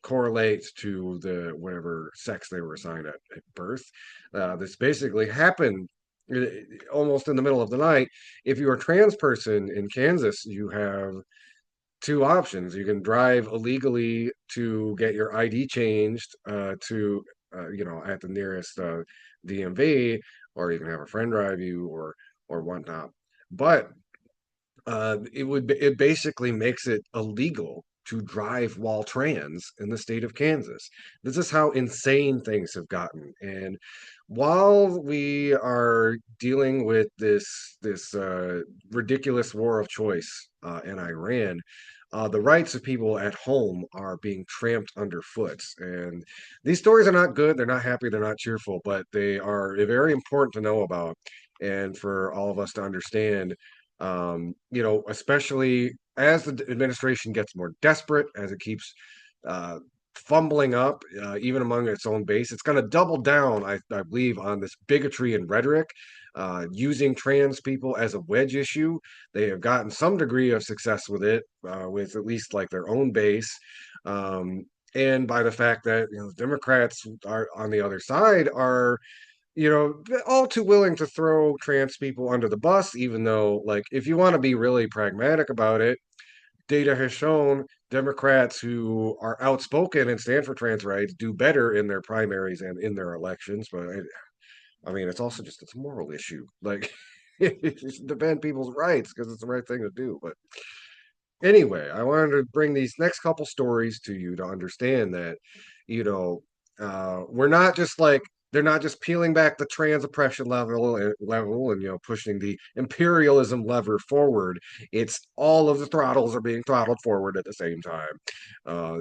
Speaker 1: correlate to the whatever sex they were assigned at birth. This basically happened almost in the middle of the night. If you're a trans person in Kansas, you have two options. You can drive illegally to get your ID changed at the nearest DMV, or you can have a friend drive you or whatnot. But it basically makes it illegal to drive while trans in the state of Kansas. This is how insane things have gotten. And while we are dealing with this ridiculous war of choice in Iran, the rights of people at home are being tramped underfoot. And these stories are not good. They're not happy. They're not cheerful, but they are very important to know about and for all of us to understand, especially as the administration gets more desperate, as it keeps uh, fumbling up, even among its own base. It's going to double down, I believe, on this bigotry and rhetoric, using trans people as a wedge issue. They have gotten some degree of success with it, with at least like their own base. Um, and by the fact that Democrats are on the other side are all too willing to throw trans people under the bus, even though, like, if you want to be really pragmatic about it, data has shown Democrats who are outspoken and stand for trans rights do better in their primaries and in their elections. But I mean, it's a moral issue. Like, it should defend people's rights because it's the right thing to do. But anyway, I wanted to bring these next couple stories to you to understand that, you know, we're not just like they're not just peeling back the trans oppression level and pushing the imperialism lever forward. It's all of the throttles are being throttled forward at the same time.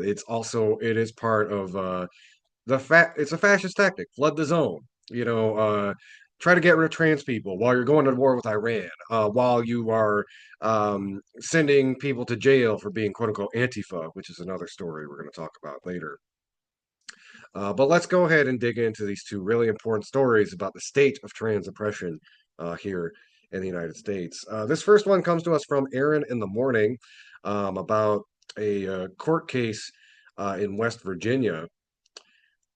Speaker 1: It is part of it's a fascist tactic. Flood the zone. Try to get rid of trans people while you're going to war with Iran, while you are sending people to jail for being quote unquote Antifa, which is another story we're going to talk about later. But let's go ahead and dig into these two really important stories about the state of trans oppression here in the United States. This first one comes to us from Aaron in the morning about a court case in West Virginia.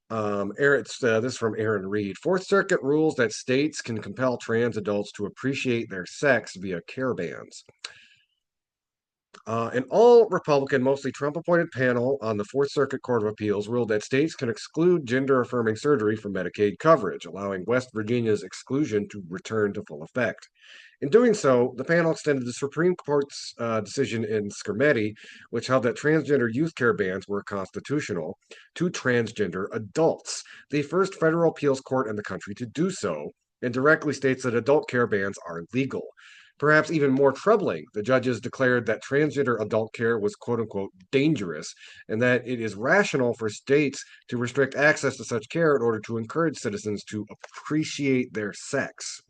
Speaker 1: This is from Aaron Reed. Fourth Circuit rules that states can compel trans adults to appreciate their sex via care bans. An all Republican, mostly Trump appointed panel on the Fourth Circuit Court of Appeals ruled that states can exclude gender affirming surgery from Medicaid coverage, allowing West Virginia's exclusion to return to full effect. In doing so, the panel extended the Supreme Court's decision in Scarametti, which held that transgender youth care bans were constitutional, to transgender adults, the first federal appeals court in the country to do so, and directly states that adult care bans are legal. Perhaps even more troubling, the judges declared that transgender adult care was quote unquote dangerous and that it is rational for states to restrict access to such care in order to encourage citizens to appreciate their sex.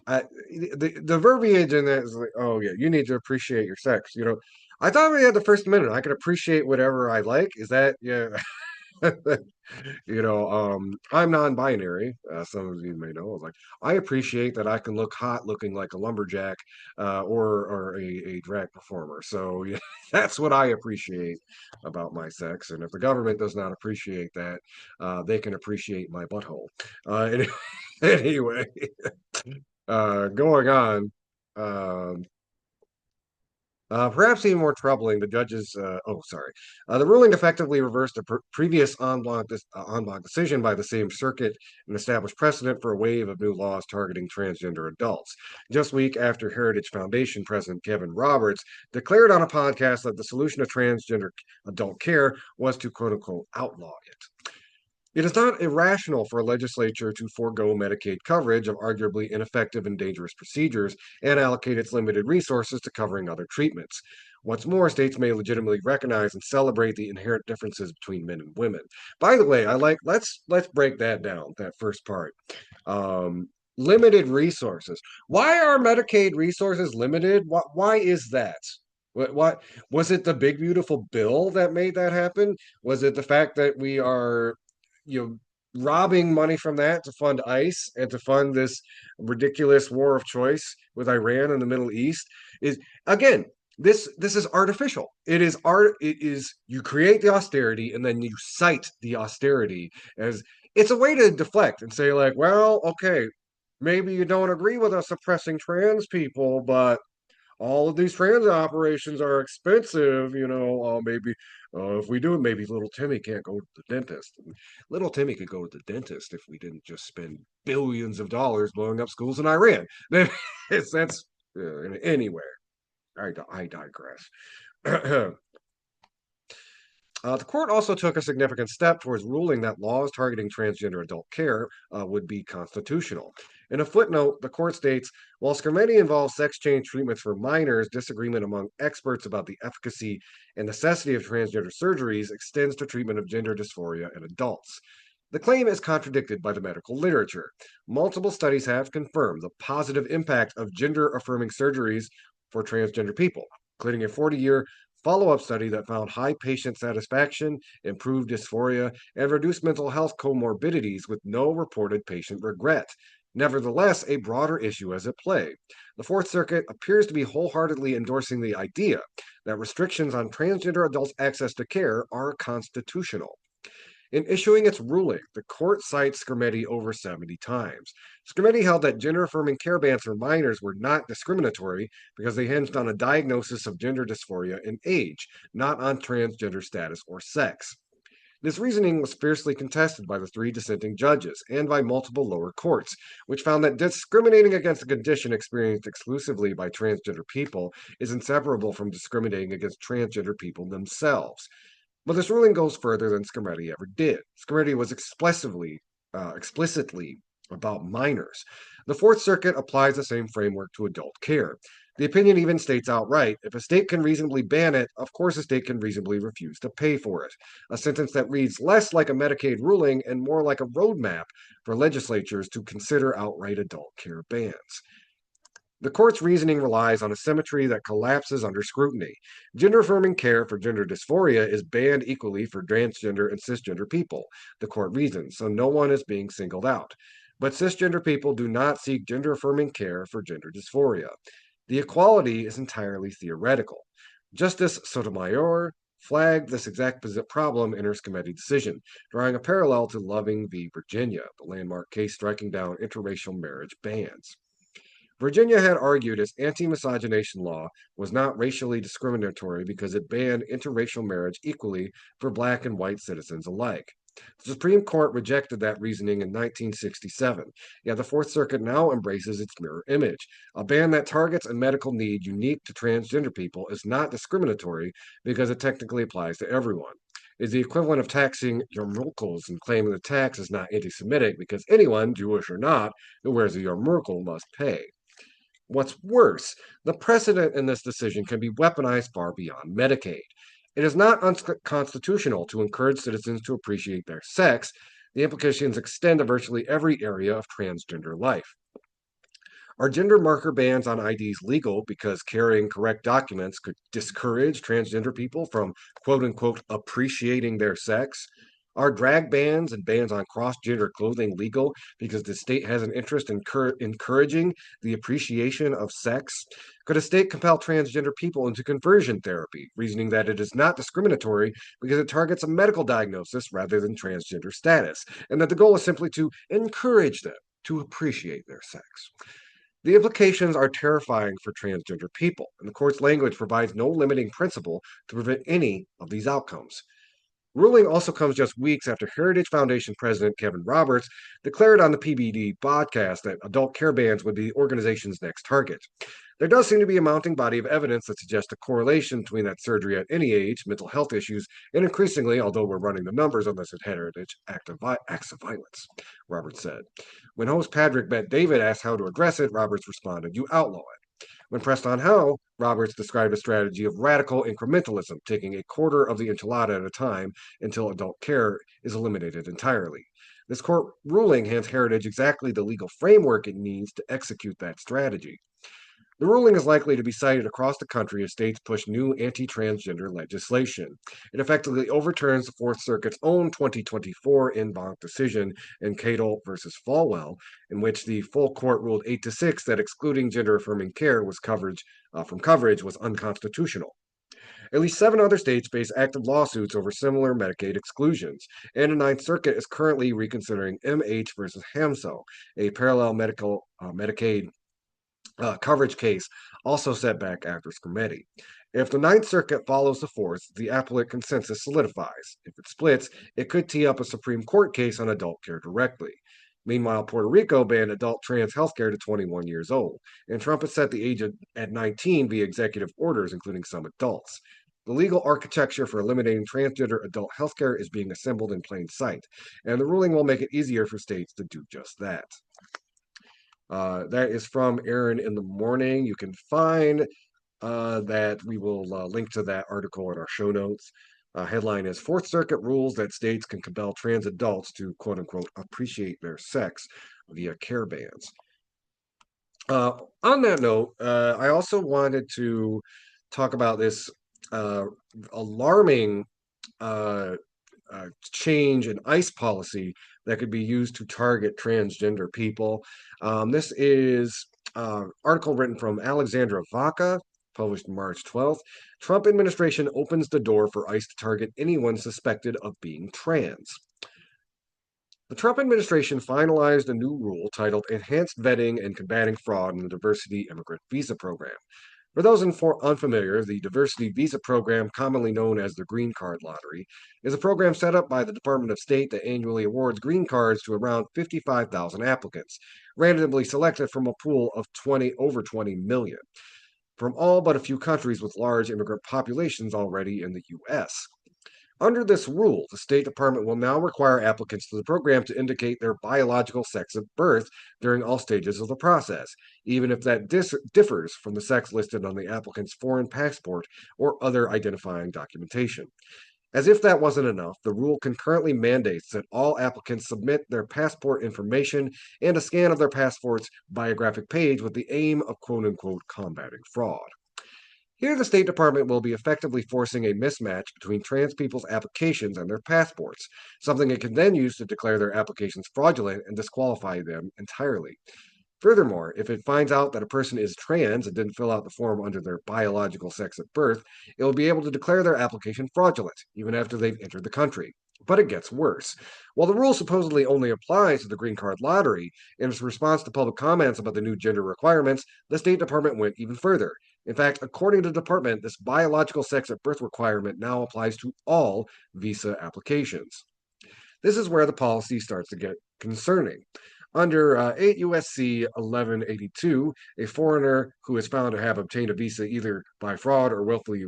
Speaker 1: The verbiage in that is like, oh yeah, you need to appreciate your sex. I thought we had the first minute. I can appreciate whatever I like. Is that yeah? I'm non-binary. Some of you may know. I was like, I appreciate that I can look hot looking like a lumberjack or a drag performer. So yeah, that's what I appreciate about my sex. And if the government does not appreciate that, they can appreciate my butthole. Anyway, going on. Um, Perhaps even more troubling, the judges. The ruling effectively reversed a previous en banc decision by the same circuit and established precedent for a wave of new laws targeting transgender adults. Just week after Heritage Foundation President Kevin Roberts declared on a podcast that the solution to transgender adult care was to quote unquote outlaw it. It is not irrational for a legislature to forego Medicaid coverage of arguably ineffective and dangerous procedures and allocate its limited resources to covering other treatments. What's more, states may legitimately recognize and celebrate the inherent differences between men and women. By the way, I like let's break that down, that first part. Um, Limited resources. Why are Medicaid resources limited? Why is that? What was it the big beautiful bill that made that happen? Was it the fact that we are, you know, robbing money from that to fund ICE and to fund this ridiculous war of choice with Iran and the Middle East? Is again, this is artificial. It is art. It is you create the austerity and then you cite the austerity as it's a way to deflect and say like, well, okay, maybe you don't agree with us suppressing trans people, but all of these transit operations are expensive. Maybe if we do it, maybe little Timmy can't go to the dentist. Little Timmy could go to the dentist if we didn't just spend billions of dollars blowing up schools in Iran. That's anywhere. I digress. The court also took a significant step towards ruling that laws targeting transgender adult care would be constitutional. In a footnote, the court states, while Skermeti involves sex change treatments for minors, disagreement among experts about the efficacy and necessity of transgender surgeries extends to treatment of gender dysphoria in adults. The claim is contradicted by the medical literature. Multiple studies have confirmed the positive impact of gender affirming surgeries for transgender people, including a 40-year follow-up study that found high patient satisfaction, improved dysphoria, and reduced mental health comorbidities with no reported patient regret. Nevertheless, a broader issue is at play. The Fourth Circuit appears to be wholeheartedly endorsing the idea that restrictions on transgender adults' access to care are constitutional. In issuing its ruling, the court cites Skermeti over 70 times. Skermeti held that gender affirming care bans for minors were not discriminatory because they hinged on a diagnosis of gender dysphoria and age, not on transgender status or sex. This reasoning was fiercely contested by the three dissenting judges and by multiple lower courts, which found that discriminating against a condition experienced exclusively by transgender people is inseparable from discriminating against transgender people themselves. But this ruling goes further than Skermeti ever did. Skermeti was explicitly about minors. The Fourth Circuit applies the same framework to adult care. The opinion even states outright, if a state can reasonably ban it, of course a state can reasonably refuse to pay for it. A sentence that reads less like a Medicaid ruling and more like a roadmap for legislatures to consider outright adult care bans. The court's reasoning relies on a symmetry that collapses under scrutiny. Gender affirming care for gender dysphoria is banned equally for transgender and cisgender people, the court reasons, so no one is being singled out. But cisgender people do not seek gender affirming care for gender dysphoria. The equality is entirely theoretical. Justice Sotomayor flagged this exact problem in her Skermeti decision, drawing a parallel to Loving v. Virginia, the landmark case striking down interracial marriage bans. Virginia had argued its anti-miscegenation law was not racially discriminatory because it banned interracial marriage equally for black and white citizens alike. The Supreme Court rejected that reasoning in 1967, yet the Fourth Circuit now embraces its mirror image. A ban that targets a medical need unique to transgender people is not discriminatory because it technically applies to everyone. It is the equivalent of taxing yarmulkes and claiming the tax is not anti-Semitic because anyone, Jewish or not, who wears a yarmulke must pay. What's worse, the precedent in this decision can be weaponized far beyond Medicaid. It is not unconstitutional to encourage citizens to appreciate their sex. The implications extend to virtually every area of transgender life. Are gender marker bans on IDs legal because carrying correct documents could discourage transgender people from quote unquote appreciating their sex? Are drag bans and bans on cross gender clothing legal because the state has an interest in encouraging the appreciation of sex? Could a state compel transgender people into conversion therapy, reasoning that it is not discriminatory because it targets a medical diagnosis rather than transgender status, and that the goal is simply to encourage them to appreciate their sex? The implications are terrifying for transgender people, and the court's language provides no limiting principle to prevent any of these outcomes. Ruling also comes just weeks after Heritage Foundation President Kevin Roberts declared on the PBD podcast that adult care bans would be the organization's next target. There does seem to be a mounting body of evidence that suggests a correlation between that surgery at any age, mental health issues, and increasingly, although we're running the numbers on this at Heritage, acts of violence, Roberts said. When host Patrick Bet David asked how to address it, Roberts responded, "You outlaw it." When pressed on how, Roberts described a strategy of radical incrementalism, taking a quarter of the enchilada at a time until adult care is eliminated entirely. This court ruling hands Heritage exactly the legal framework it needs to execute that strategy. The ruling is likely to be cited across the country as states push new anti-transgender legislation. It effectively overturns the Fourth Circuit's own 2024 en banc decision in Cadle versus Falwell, in which the full court ruled 8-6 that excluding gender-affirming care was from coverage was unconstitutional. At least 7 other states face active lawsuits over similar Medicaid exclusions, and the Ninth Circuit is currently reconsidering MH versus HAMSO, a parallel Medicaid coverage case also set back actors committee. If the Ninth Circuit follows the Fourth, the appellate consensus solidifies. If it splits, it could tee up a Supreme Court case on adult care directly. Meanwhile, Puerto Rico banned adult trans health care to 21 years old, and Trump has set the age at 19 via executive orders, including some adults. The legal architecture for eliminating transgender adult health care is being assembled in plain sight, and the ruling will make it easier for states to do just that. That is from Aaron in the Morning. You can find that we will link to that article in our show notes. Headline is Fourth Circuit rules that states can compel trans adults to quote unquote appreciate their sex via care bans. On that note, I also wanted to talk about this alarming change in ICE policy that could be used to target transgender people. This is an article written from Alexandra Vaca, published March 12th. Trump administration opens the door for ICE to target anyone suspected of being trans. The Trump administration finalized a new rule titled Enhanced Vetting and Combating Fraud in the Diversity Immigrant Visa Program. For those unfamiliar, the Diversity Visa Program, commonly known as the Green Card Lottery, is a program set up by the Department of State that annually awards green cards to around 55,000 applicants, randomly selected from a pool of over 20 million, from all but a few countries with large immigrant populations already in the U.S. Under this rule, the State Department will now require applicants to the program to indicate their biological sex at birth during all stages of the process, even if that differs from the sex listed on the applicant's foreign passport or other identifying documentation. As if that wasn't enough, the rule concurrently mandates that all applicants submit their passport information and a scan of their passport's biographic page with the aim of quote-unquote combating fraud. Here, the State Department will be effectively forcing a mismatch between trans people's applications and their passports, something it can then use to declare their applications fraudulent and disqualify them entirely. Furthermore, if it finds out that a person is trans and didn't fill out the form under their biological sex at birth, it will be able to declare their application fraudulent, even after they've entered the country. But it gets worse. While the rule supposedly only applies to the green card lottery, in its response to public comments about the new gender requirements, the State Department went even further. In fact, according to the department, this biological sex at birth requirement now applies to all visa applications. This is where the policy starts to get concerning. Under 8 USC 1182, a foreigner who is found to have obtained a visa either by fraud or willfully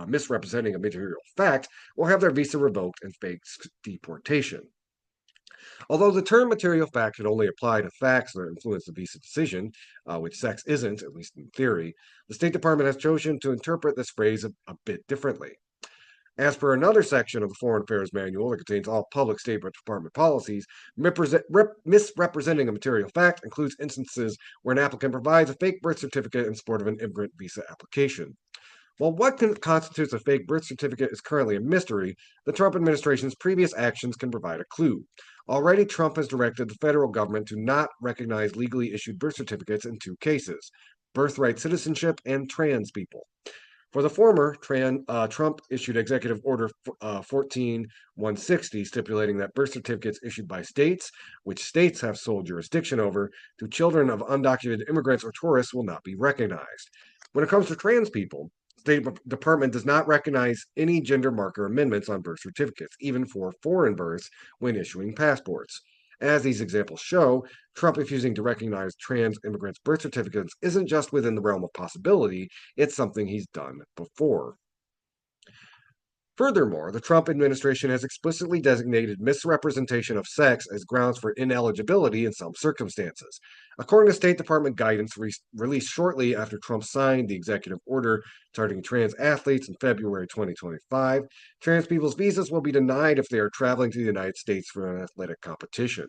Speaker 1: misrepresenting a material fact will have their visa revoked and face deportation. Although the term material fact can only apply to facts that influence the visa decision, which sex isn't, at least in theory, the State Department has chosen to interpret this phrase a bit differently. As per another section of the Foreign Affairs Manual that contains all public State Department policies, misrepresenting a material fact includes instances where an applicant provides a fake birth certificate in support of an immigrant visa application. While what constitutes a fake birth certificate is currently a mystery, the Trump administration's previous actions can provide a clue. Already, Trump has directed the federal government to not recognize legally issued birth certificates in 2 cases: birthright citizenship and trans people. For the former, Trump issued Executive Order 14160, stipulating that birth certificates issued by states, which states have sole jurisdiction over, to children of undocumented immigrants or tourists will not be recognized. When it comes to trans people, State Department does not recognize any gender marker amendments on birth certificates, even for foreign births, when issuing passports. As these examples show, Trump refusing to recognize trans immigrants' birth certificates isn't just within the realm of possibility, it's something he's done before. Furthermore, the Trump administration has explicitly designated misrepresentation of sex as grounds for ineligibility in some circumstances. According to State Department guidance released shortly after Trump signed the executive order targeting trans athletes in February 2025, trans people's visas will be denied if they are traveling to the United States for an athletic competition.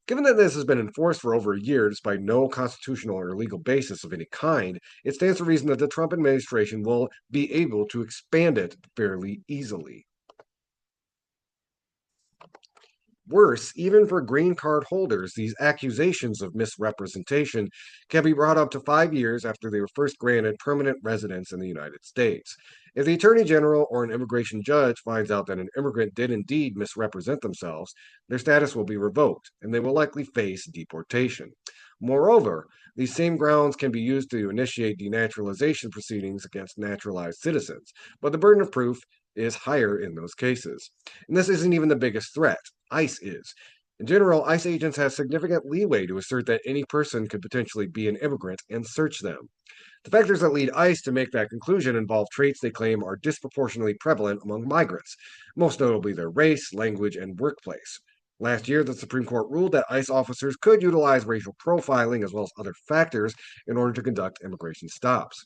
Speaker 1: Given that this has been enforced for over a year despite no constitutional or legal basis of any kind, it stands to reason that the Trump administration will be able to expand it fairly easily. Worse, even for green card holders, these accusations of misrepresentation can be brought up to 5 years after they were first granted permanent residence in the United States. If the Attorney General or an immigration judge finds out that an immigrant did indeed misrepresent themselves, their status will be revoked, and they will likely face deportation. Moreover, these same grounds can be used to initiate denaturalization proceedings against naturalized citizens, but the burden of proof is higher in those cases. And this isn't even the biggest threat. ICE is. In general, ICE agents have significant leeway to assert that any person could potentially be an immigrant and search them. The factors that lead ICE to make that conclusion involve traits they claim are disproportionately prevalent among migrants, most notably their race, language, and workplace. Last year, the Supreme Court ruled that ICE officers could utilize racial profiling as well as other factors in order to conduct immigration stops.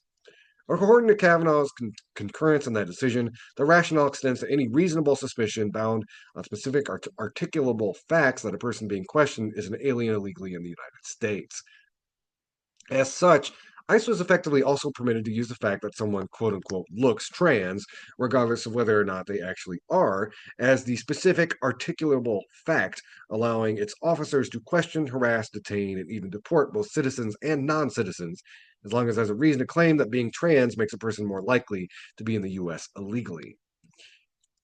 Speaker 1: According to Kavanaugh's concurrence in that decision, the rationale extends to any reasonable suspicion bound on specific articulable facts that a person being questioned is an alien illegally in the United States. As such, ICE was effectively also permitted to use the fact that someone, quote unquote, looks trans, regardless of whether or not they actually are, as the specific articulable fact, allowing its officers to question, harass, detain, and even deport both citizens and non citizens, as long as there's a reason to claim that being trans makes a person more likely to be in the U.S. illegally.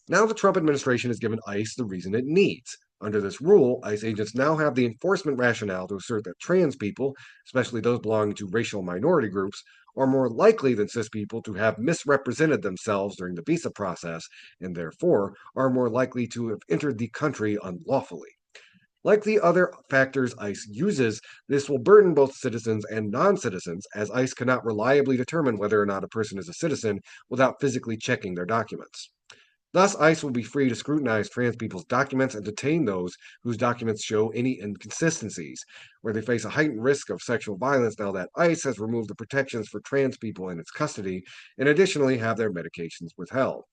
Speaker 1: Now the Trump administration has given ICE the reason it needs. Under this rule, ICE agents now have the enforcement rationale to assert that trans people, especially those belonging to racial minority groups, are more likely than cis people to have misrepresented themselves during the visa process and therefore are more likely to have entered the country unlawfully. Like the other factors ICE uses, this will burden both citizens and non citizens, as ICE cannot reliably determine whether or not a person is a citizen without physically checking their documents. Thus, ICE will be free to scrutinize trans people's documents and detain those whose documents show any inconsistencies, where they face a heightened risk of sexual violence now that ICE has removed the protections for trans people in its custody and additionally have their medications withheld.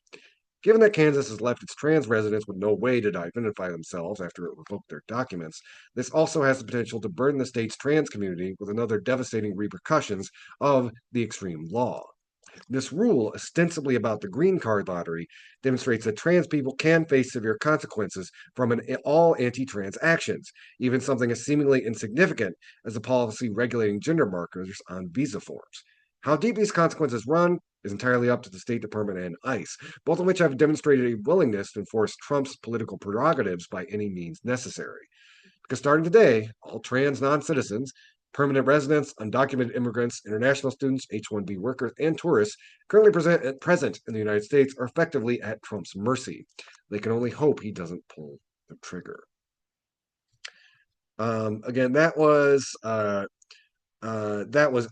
Speaker 1: Given that Kansas has left its trans residents with no way to identify themselves after it revoked their documents, this also has the potential to burden the state's trans community with another devastating repercussions of the extreme law. This rule, ostensibly about the green card lottery, demonstrates that trans people can face severe consequences from all anti trans actions, even something as seemingly insignificant as a policy regulating gender markers on visa forms. How deep these consequences run is entirely up to the State Department and ICE, both of which have demonstrated a willingness to enforce Trump's political prerogatives by any means necessary. Because starting today, all trans non citizens, permanent residents, undocumented immigrants, international students, H-1B workers, and tourists currently present in the United States are effectively at Trump's mercy. They can only hope he doesn't pull the trigger. Again, that was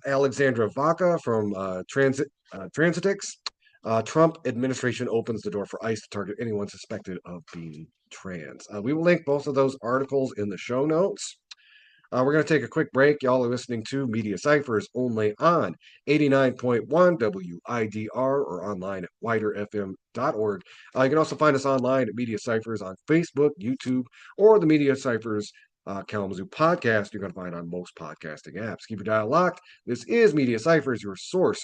Speaker 1: Alexandra Vaca from Transitix. Trump administration opens the door for ICE to target anyone suspected of being trans. We will link both of those articles in the show notes. We're going to take a quick break. Y'all are listening to Media Cyphers only on 89.1 WIDR or online at widerfm.org. You can also find us online at Media Cyphers on Facebook, YouTube, or the Media Cyphers Kalamazoo podcast you're going to find on most podcasting apps. Keep your dial locked. This is Media Cyphers, your source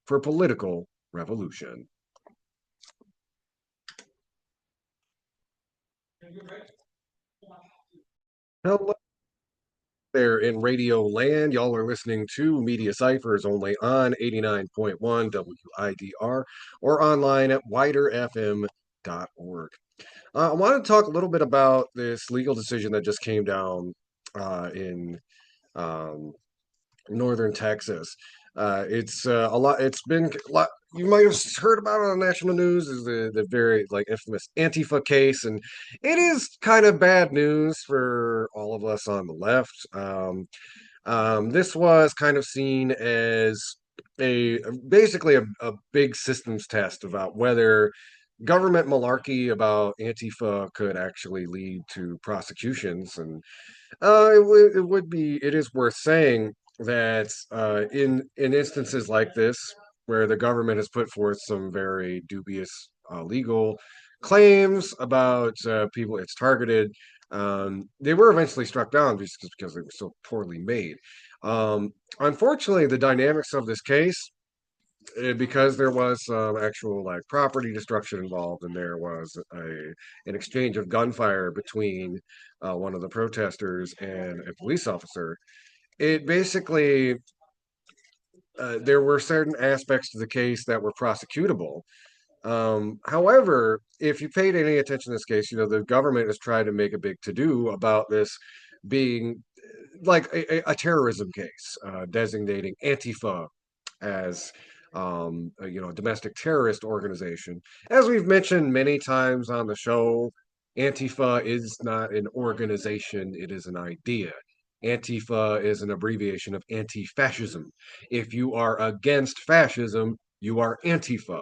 Speaker 1: for political revolution. Hello there in radio land. Y'all are listening to Media Cyphers only on 89.1 WIDR or online at widerfm.org. I want to talk a little bit about this legal decision that just came down in northern Texas. It's a lot. It's been a lot. You might have heard about it on national news. Is the very like infamous Antifa case, and it is kind of bad news for all of us on the left. This was kind of seen as a basically a big systems test about whether government malarkey about Antifa could actually lead to prosecutions, and it is worth saying that in instances like this, where the government has put forth some very dubious legal claims about people it's targeted, they were eventually struck down just because they were so poorly made. Unfortunately, the dynamics of this case, because there was some actual like property destruction involved, and there was an exchange of gunfire between one of the protesters and a police officer. It basically there were certain aspects to the case that were prosecutable. However, if you paid any attention to this case, the government has tried to make a big to do about this being like a terrorism case, designating Antifa as a domestic terrorist organization. As we've mentioned many times on the show, Antifa is not an organization, it is an idea. Antifa is an abbreviation of anti-fascism. If you are against fascism, you are Antifa.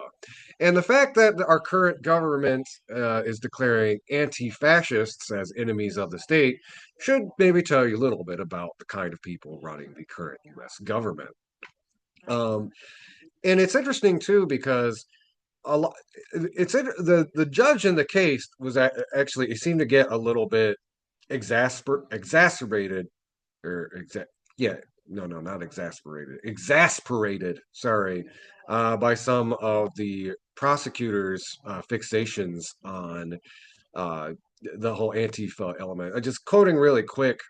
Speaker 1: And the fact that our current government is declaring anti-fascists as enemies of the state should maybe tell you a little bit about the kind of people running the current U.S. government. Um, and it's interesting too because a lot the judge in the case was actually, it seemed to get a little bit exacerbated, or yeah, no, not exasperated, sorry, by some of the prosecutors fixations on uh the whole Antifa element. Just quoting really quick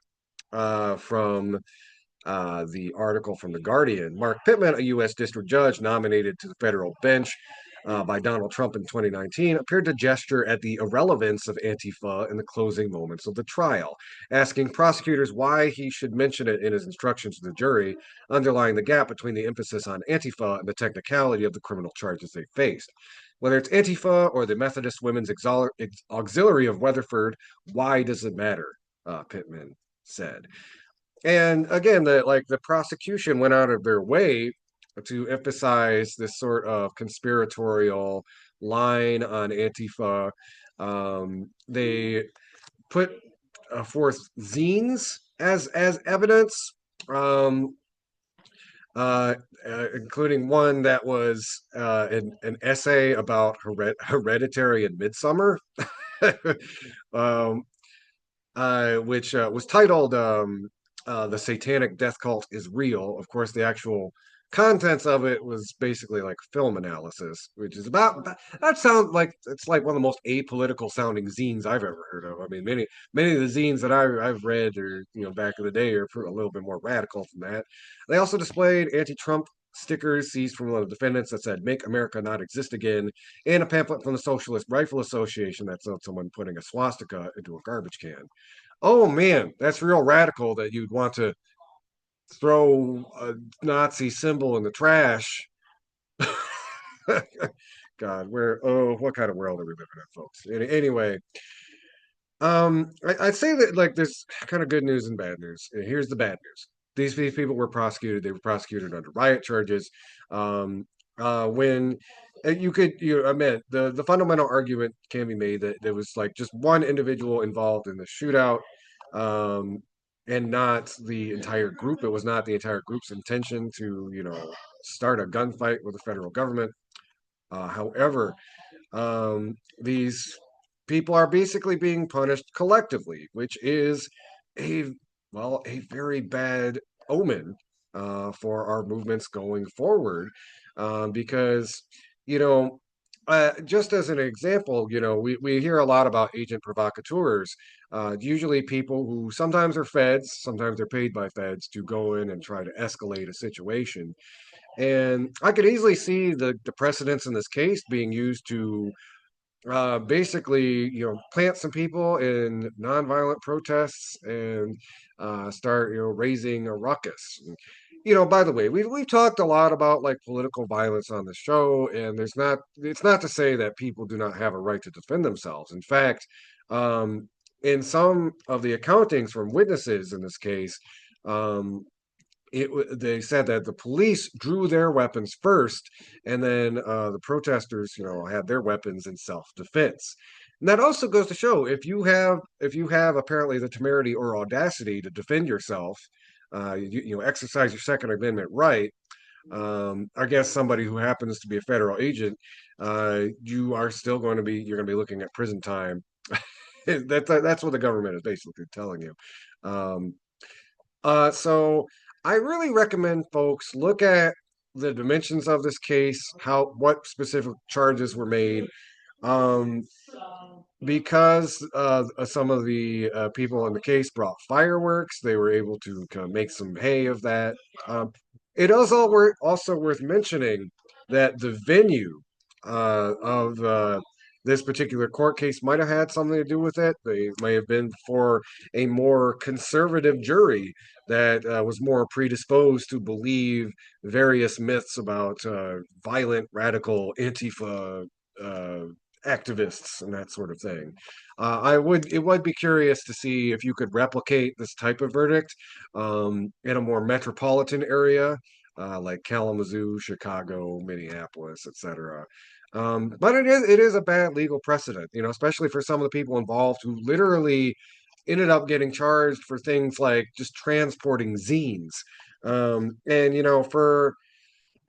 Speaker 1: from the article from The Guardian. Mark Pittman, a U.S. district judge nominated to the federal bench by Donald Trump in 2019, appeared to gesture at the irrelevance of Antifa in the closing moments of the trial, asking prosecutors why he should mention it in his instructions to the jury, underlying the gap between the emphasis on Antifa and the technicality of the criminal charges they faced. Whether it's Antifa or the Methodist Women's Auxiliary of Weatherford, why does it matter? Pittman said. And again, the prosecution went out of their way to emphasize this sort of conspiratorial line on Antifa. They put forth zines as evidence, um, including one that was an essay about hereditary and midsummer, um, which was titled "The Satanic Death Cult is Real." Of course, the actual contents of it was basically like film analysis, which is about that sounds like it's like one of the most apolitical sounding zines I've ever heard of. I mean, many of the zines that I've read, or back in the day, are a little bit more radical than that. They also displayed anti-Trump stickers seized from one of the defendants that said "Make America Not Exist Again," and a pamphlet from the Socialist Rifle Association that showed someone putting a swastika into a garbage can. Oh man, that's real radical that you'd want to throw a Nazi symbol in the trash. God, what kind of world are we living in, folks? Anyway, I'd say that like there's kind of good news and bad news. Here's the bad news. These people were prosecuted. They were prosecuted under riot charges. Um, when I mean, the fundamental argument can be made that there was like just one individual involved in the shootout, um, and not the entire group. It was not the entire group's intention to, start a gunfight with the federal government. However, these people are basically being punished collectively, which is a a very bad omen for our movements going forward, because you know. Just as an example, we hear a lot about agent provocateurs. Usually people who sometimes are feds, sometimes they're paid by feds to go in and try to escalate a situation. And I could easily see the precedents in this case being used to basically, plant some people in nonviolent protests and start, raising a ruckus. By the way, we've talked a lot about like political violence on the show, and it's not to say that people do not have a right to defend themselves. In fact, um, in some of the accountings from witnesses in this case, um, they said that the police drew their weapons first, and then the protesters, had their weapons in self-defense. And that also goes to show if you have apparently the temerity or audacity to defend yourself, exercise your Second Amendment right. I guess somebody who happens to be a federal agent, you are still going to be you're going to be looking at prison time. That's what the government is basically telling you. Um, so I really recommend folks look at the dimensions of this case, what specific charges were made, um, because some of the people in the case brought fireworks. They were able to kind of make some hay of that. It is also worth mentioning that the venue of this particular court case might have had something to do with it. They may have been for a more conservative jury that was more predisposed to believe various myths about violent, radical Antifa uh, activists and that sort of thing. It would be curious to see if you could replicate this type of verdict in a more metropolitan area like Kalamazoo, Chicago, Minneapolis, etc. But it is a bad legal precedent, especially for some of the people involved who literally ended up getting charged for things like just transporting zines. And for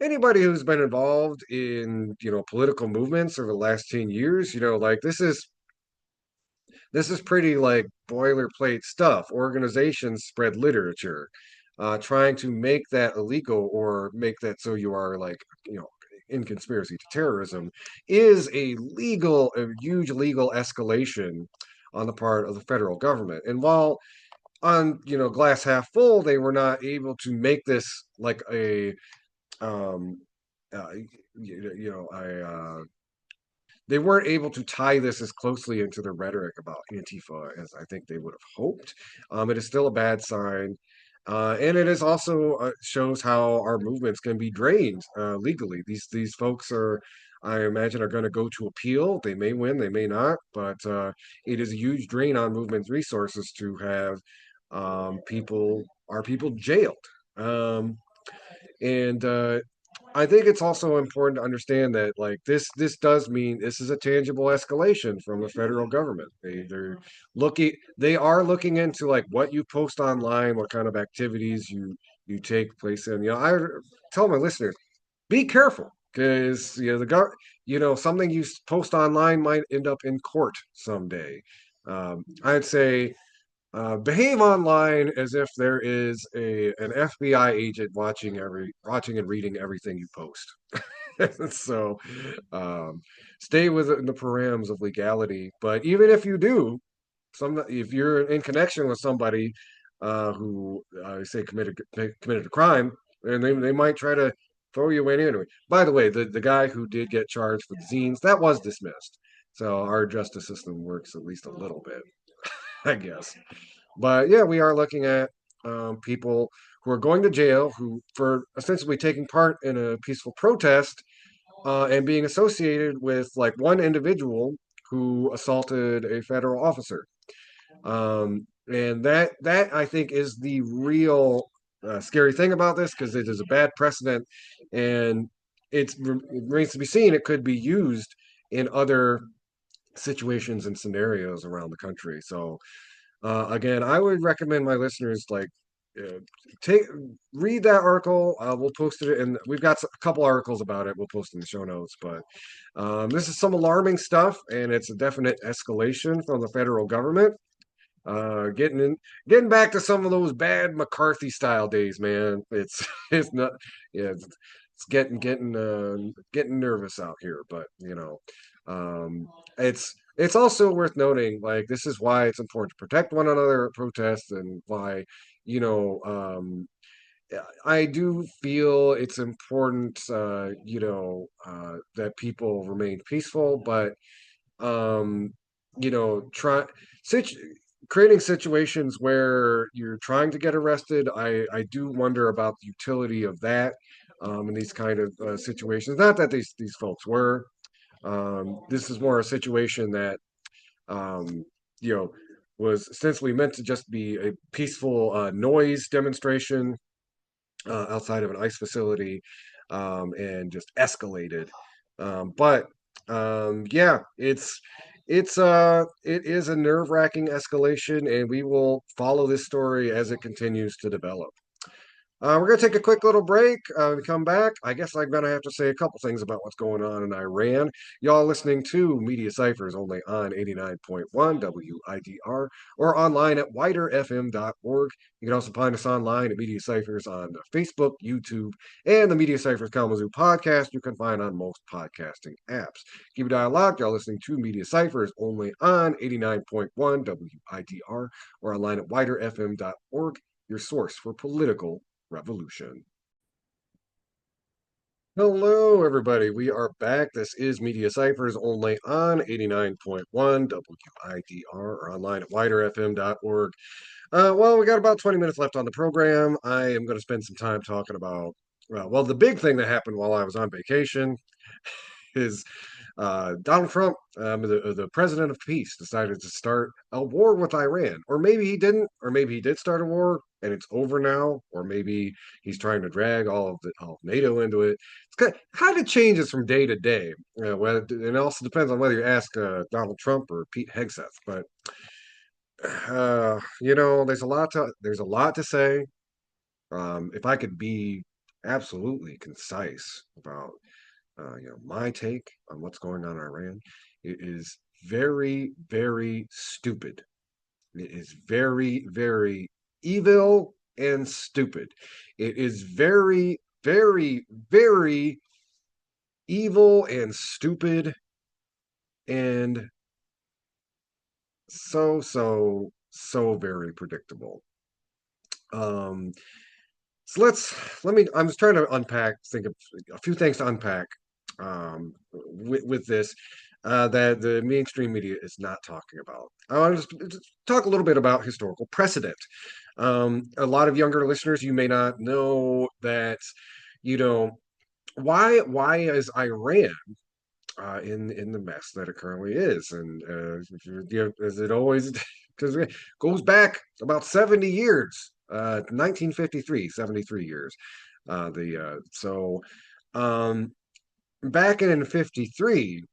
Speaker 1: anybody who's been involved in political movements over the last 10 years, like this is pretty like boilerplate stuff. Organizations spread literature trying to make that illegal or make that so you are like in conspiracy to terrorism is a huge legal escalation on the part of the federal government. And while on glass half full, they were not able to make this like a um, uh, I they weren't able to tie this as closely into the rhetoric about Antifa as I think they would have hoped. It is still a bad sign. And it is also shows how our movements can be drained legally. These folks are, I imagine, are going to go to appeal. They may win, they may not, but it is a huge drain on movement resources to have our people jailed. Um, and I think it's also important to understand that like this does mean this is a tangible escalation from the federal government. They are looking into like what you post online, what kind of activities you take place in. I tell my listeners, be careful because something you post online might end up in court someday. I'd say behave online as if there is an FBI agent watching and reading everything you post. So um, stay within the params of legality. But even if you do, if you're in connection with somebody who say committed a crime, and they might try to throw you in anyway. By the way, the guy who did get charged with zines that was dismissed. So our justice system works at least a little bit, I guess. But yeah, we are looking at people who are going to jail who for essentially taking part in a peaceful protest and being associated with like one individual who assaulted a federal officer. And that I think is the real scary thing about this because it is a bad precedent, and it remains to be seen. It could be used in other situations and scenarios around the country. So again, I would recommend my listeners like uh, take read that article. We'll post it, and we've got a couple articles about it. We'll post in the show notes. But this is some alarming stuff, and it's a definite escalation from the federal government. Getting back to some of those bad McCarthy style days, man. It's it's not yeah. It's getting nervous out here, but it's also worth noting, like, this is why it's important to protect one another at protests and why, you know, I do feel it's important, that people remain peaceful, but, um, try, such, creating situations where you're trying to get arrested. I do wonder about the utility of that in these kind of situations. Not that these folks were. This is more a situation that um, you know was essentially meant to just be a peaceful noise demonstration outside of an ice facility, and just escalated. But yeah, it is a nerve wracking escalation, and we will follow this story as it continues to develop. We're going to take a quick little break and come back. I guess I'm going to have to say a couple things about what's going on in Iran. Y'all listening to Media Cyphers only on 89.1 WIDR or online at widerfm.org. You can also find us online at Media Cyphers on Facebook, YouTube, and the Media Cyphers Kalamazoo podcast you can find on most podcasting apps. Keep it dialogue. Y'all listening to Media Cyphers only on 89.1 WIDR or online at widerfm.org, your source for political revolution. Hello, everybody. We are back. This is Media Cyphers only on 89.1 WIDR or online at widerfm.org. Well, we got about 20 minutes left on the program. I am going to spend some time talking about, well, the big thing that happened while I was on vacation is Donald Trump, the president of peace, decided to start a war with Iran. Or maybe he didn't, or maybe he did start a war and it's over now, or maybe he's trying to drag all of NATO into it. It's kind of changes from day to day. And it also depends on whether you ask Donald Trump or Pete Hegseth. But there's a lot to say. If I could be absolutely concise about my take on what's going on in Iran, it is very, very stupid. It is very, very evil and stupid. It is very, very, very evil and stupid and so very predictable. Um, so I'm just trying to think of a few things to unpack with this that the mainstream media is not talking about. I want to just talk a little bit about historical precedent. A lot of younger listeners, you may not know that, you know, why is Iran in the mess that it currently is, and as it always because it goes back about 70 years, 1953, 73 years. The so Back in 53,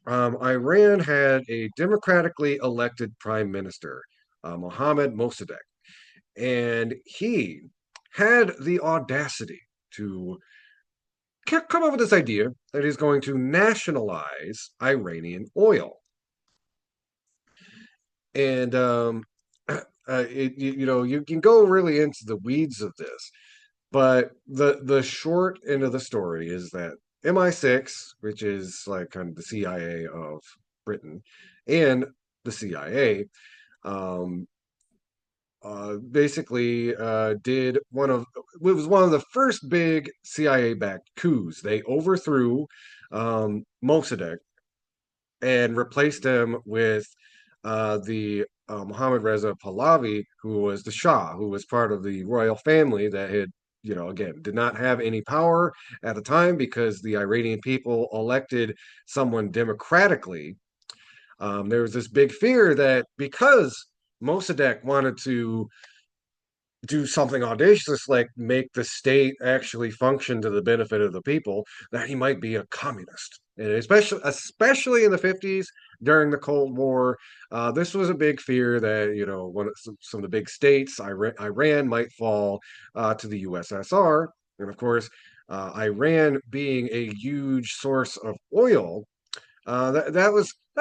Speaker 1: Iran had a democratically elected prime minister, Mohammad Mossadegh, and he had the audacity to come up with this idea that he's going to nationalize Iranian oil. And you can go really into the weeds of this, but the short end of the story is that MI6, which is like kind of the CIA of Britain, and the CIA, um, basically did it was one of the first big CIA-backed coups. They overthrew Mossadegh and replaced him with the Mohammad Reza Pahlavi, who was the Shah, who was part of the royal family that had, again, did not have any power at the time because the Iranian people elected someone democratically. There was this big fear that because Mossadegh wanted to do something audacious like make the state actually function to the benefit of the people, that he might be a communist. And especially in the 50s during the Cold War, this was a big fear that some of the big states, Iran might fall to the USSR, and of course, Iran being a huge source of oil, that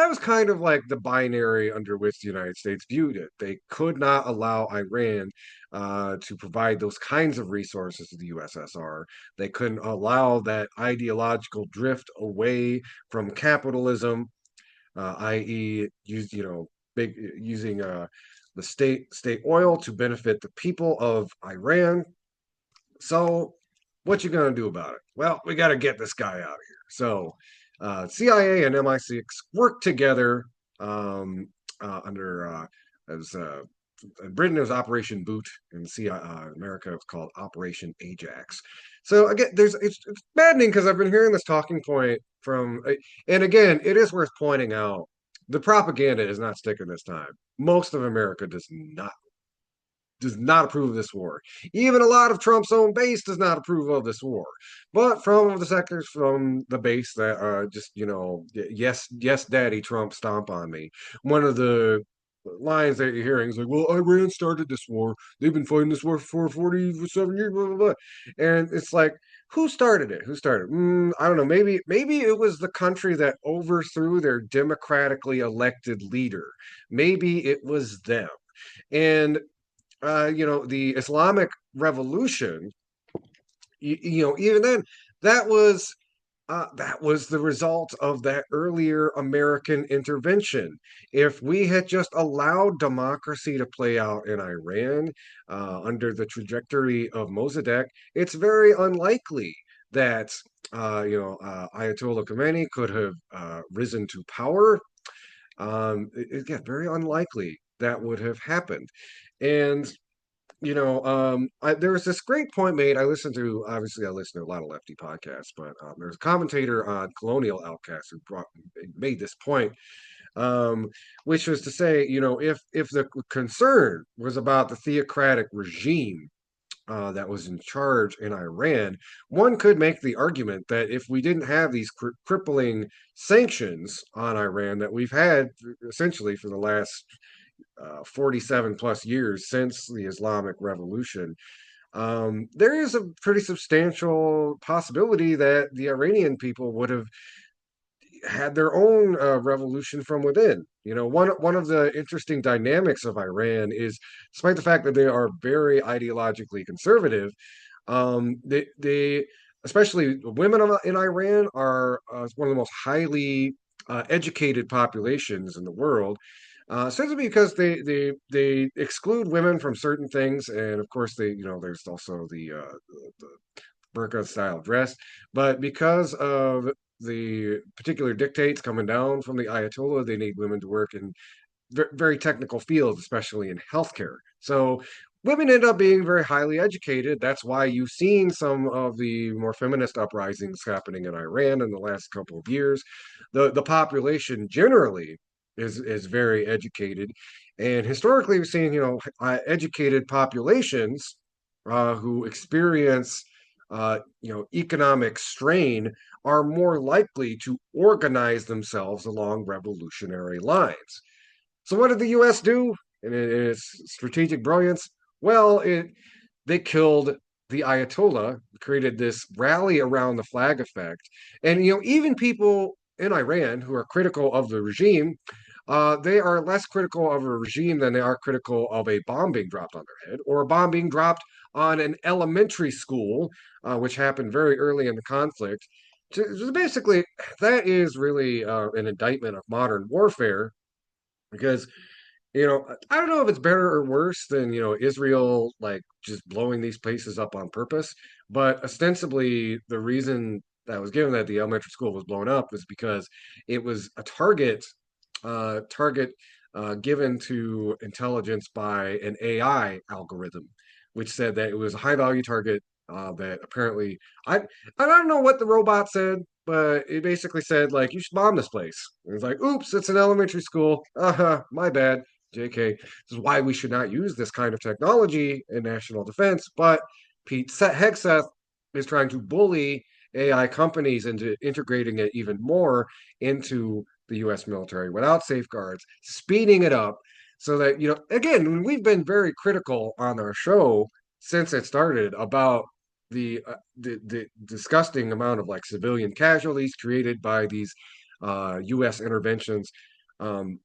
Speaker 1: was kind of like the binary under which the United States viewed it. They could not allow Iran to provide those kinds of resources to the USSR. They couldn't allow that ideological drift away from capitalism, i.e., using the state oil to benefit the people of Iran. So, what you gonna do about it? Well, we got to get this guy out of here. So, CIA and MI6 worked together under as in Britain, it was Operation Boot, and see, America was called Operation Ajax. So again, it's maddening because I've been hearing this talking point from, and again, it is worth pointing out the propaganda is not sticking this time. Most of America does not approve of this war. Even a lot of Trump's own base does not approve of this war. But from the sectors from the base that just, yes, yes, Daddy Trump, stomp on me. One of the lines that you're hearing is like, well, Iran started this war. They've been fighting this war for 47 years, blah, blah, blah. And it's like, who started it? Who started? I don't know. Maybe it was the country that overthrew their democratically elected leader. Maybe it was them. And the Islamic Revolution, even then, that was that was the result of that earlier American intervention. If we had just allowed democracy to play out in Iran under the trajectory of Mossadegh, it's very unlikely that Ayatollah Khomeini could have risen to power. Yeah, very unlikely that would have happened. And there was this great point made. I listen to a lot of lefty podcasts, but there's a commentator on Colonial Outcast who made this point, um, which was to say, if the concern was about the theocratic regime that was in charge in Iran, one could make the argument that if we didn't have these crippling sanctions on Iran that we've had essentially for the last 47 plus years since the Islamic Revolution, there is a pretty substantial possibility that the Iranian people would have had their own revolution from within. One of the interesting dynamics of Iran is, despite the fact that they are very ideologically conservative, they especially women in Iran are one of the most highly educated populations in the world. Simply because they exclude women from certain things, and of course there's also the burqa style dress, but because of the particular dictates coming down from the Ayatollah, they need women to work in very technical fields, especially in healthcare. So women end up being very highly educated. That's why you've seen some of the more feminist uprisings happening in Iran in the last couple of years. The population generally is very educated, and historically we've seen educated populations who experience economic strain are more likely to organize themselves along revolutionary lines. So what did the U.S. do in its strategic brilliance? Well, they killed the Ayatollah, created this rally around the flag effect, and even people in Iran who are critical of the regime, they are less critical of a regime than they are critical of a bomb being dropped on their head or a bomb being dropped on an elementary school, which happened very early in the conflict. Basically, that is really an indictment of modern warfare because I don't know if it's better or worse than Israel like just blowing these places up on purpose, but ostensibly the reason that was given that the elementary school was blown up was because it was a target given to intelligence by an AI algorithm, which said that it was a high value target that apparently I don't know what the robot said, but it basically said like you should bomb this place. And it's like, oops, it's an elementary school. My bad. JK. This is why we should not use this kind of technology in national defense. But Pete Hegseth is trying to bully AI companies into integrating it even more into the US military without safeguards, speeding it up so that, again, we've been very critical on our show since it started about the disgusting amount of like civilian casualties created by these US interventions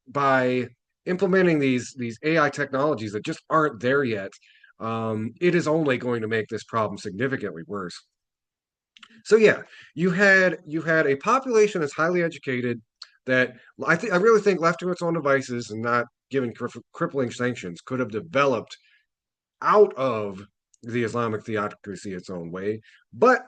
Speaker 1: by implementing these AI technologies that just aren't there yet. It is only going to make this problem significantly worse. So yeah, you had a population that's highly educated that I really think left to its own devices and not given crippling sanctions could have developed out of the Islamic theocracy its own way. But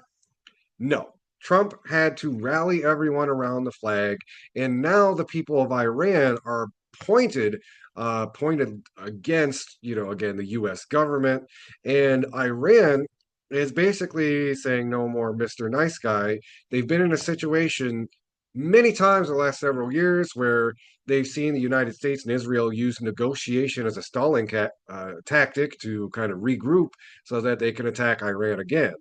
Speaker 1: no, Trump had to rally everyone around the flag, and now the people of Iran are pointed against, again, the U.S. government. And Iran is basically saying no more Mr. Nice Guy. They've been in a situation many times in the last several years where they've seen the United States and Israel use negotiation as a stalling tactic to kind of regroup so that they can attack Iran again.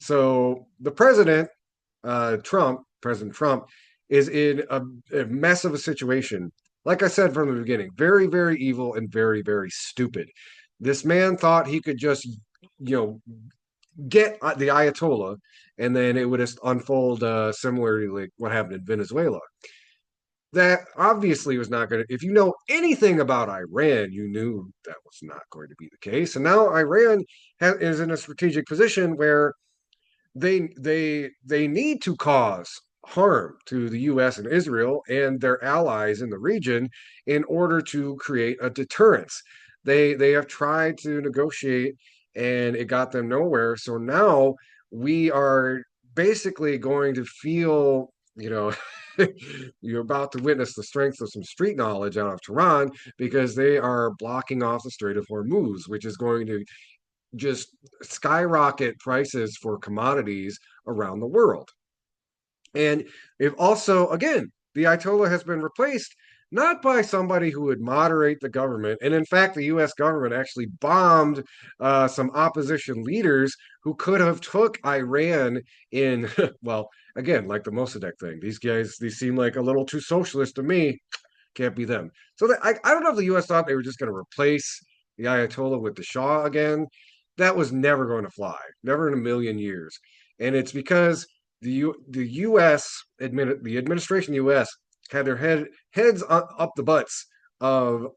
Speaker 1: So the President Trump, is in a mess of a situation. Like I said from the beginning, very, very evil and very, very stupid. This man thought he could just, you know, get the Ayatollah, and then it would just unfold similarly like what happened in Venezuela. That obviously was not going to. If you know anything about Iran, you knew that was not going to be the case. And now Iran is in a strategic position where they need to cause harm to the US and Israel and their allies in the region in order to create a deterrence. They have tried to negotiate and it got them nowhere. So now we are basically going to feel, you're about to witness the strength of some street knowledge out of Tehran because they are blocking off the Strait of Hormuz, which is going to just skyrocket prices for commodities around the world. And if also, again, the Ayatollah has been replaced not by somebody who would moderate the government. And in fact, the US government actually bombed some opposition leaders who could have took Iran in, well, again, like the Mossadegh thing. These guys, these seem like a little too socialist to me. Can't be them. So I don't know if the US thought they were just going to replace the Ayatollah with the Shah again. That was never going to fly, never in a million years. And it's because the U.S. the administration of the U.S. had their heads up the butts of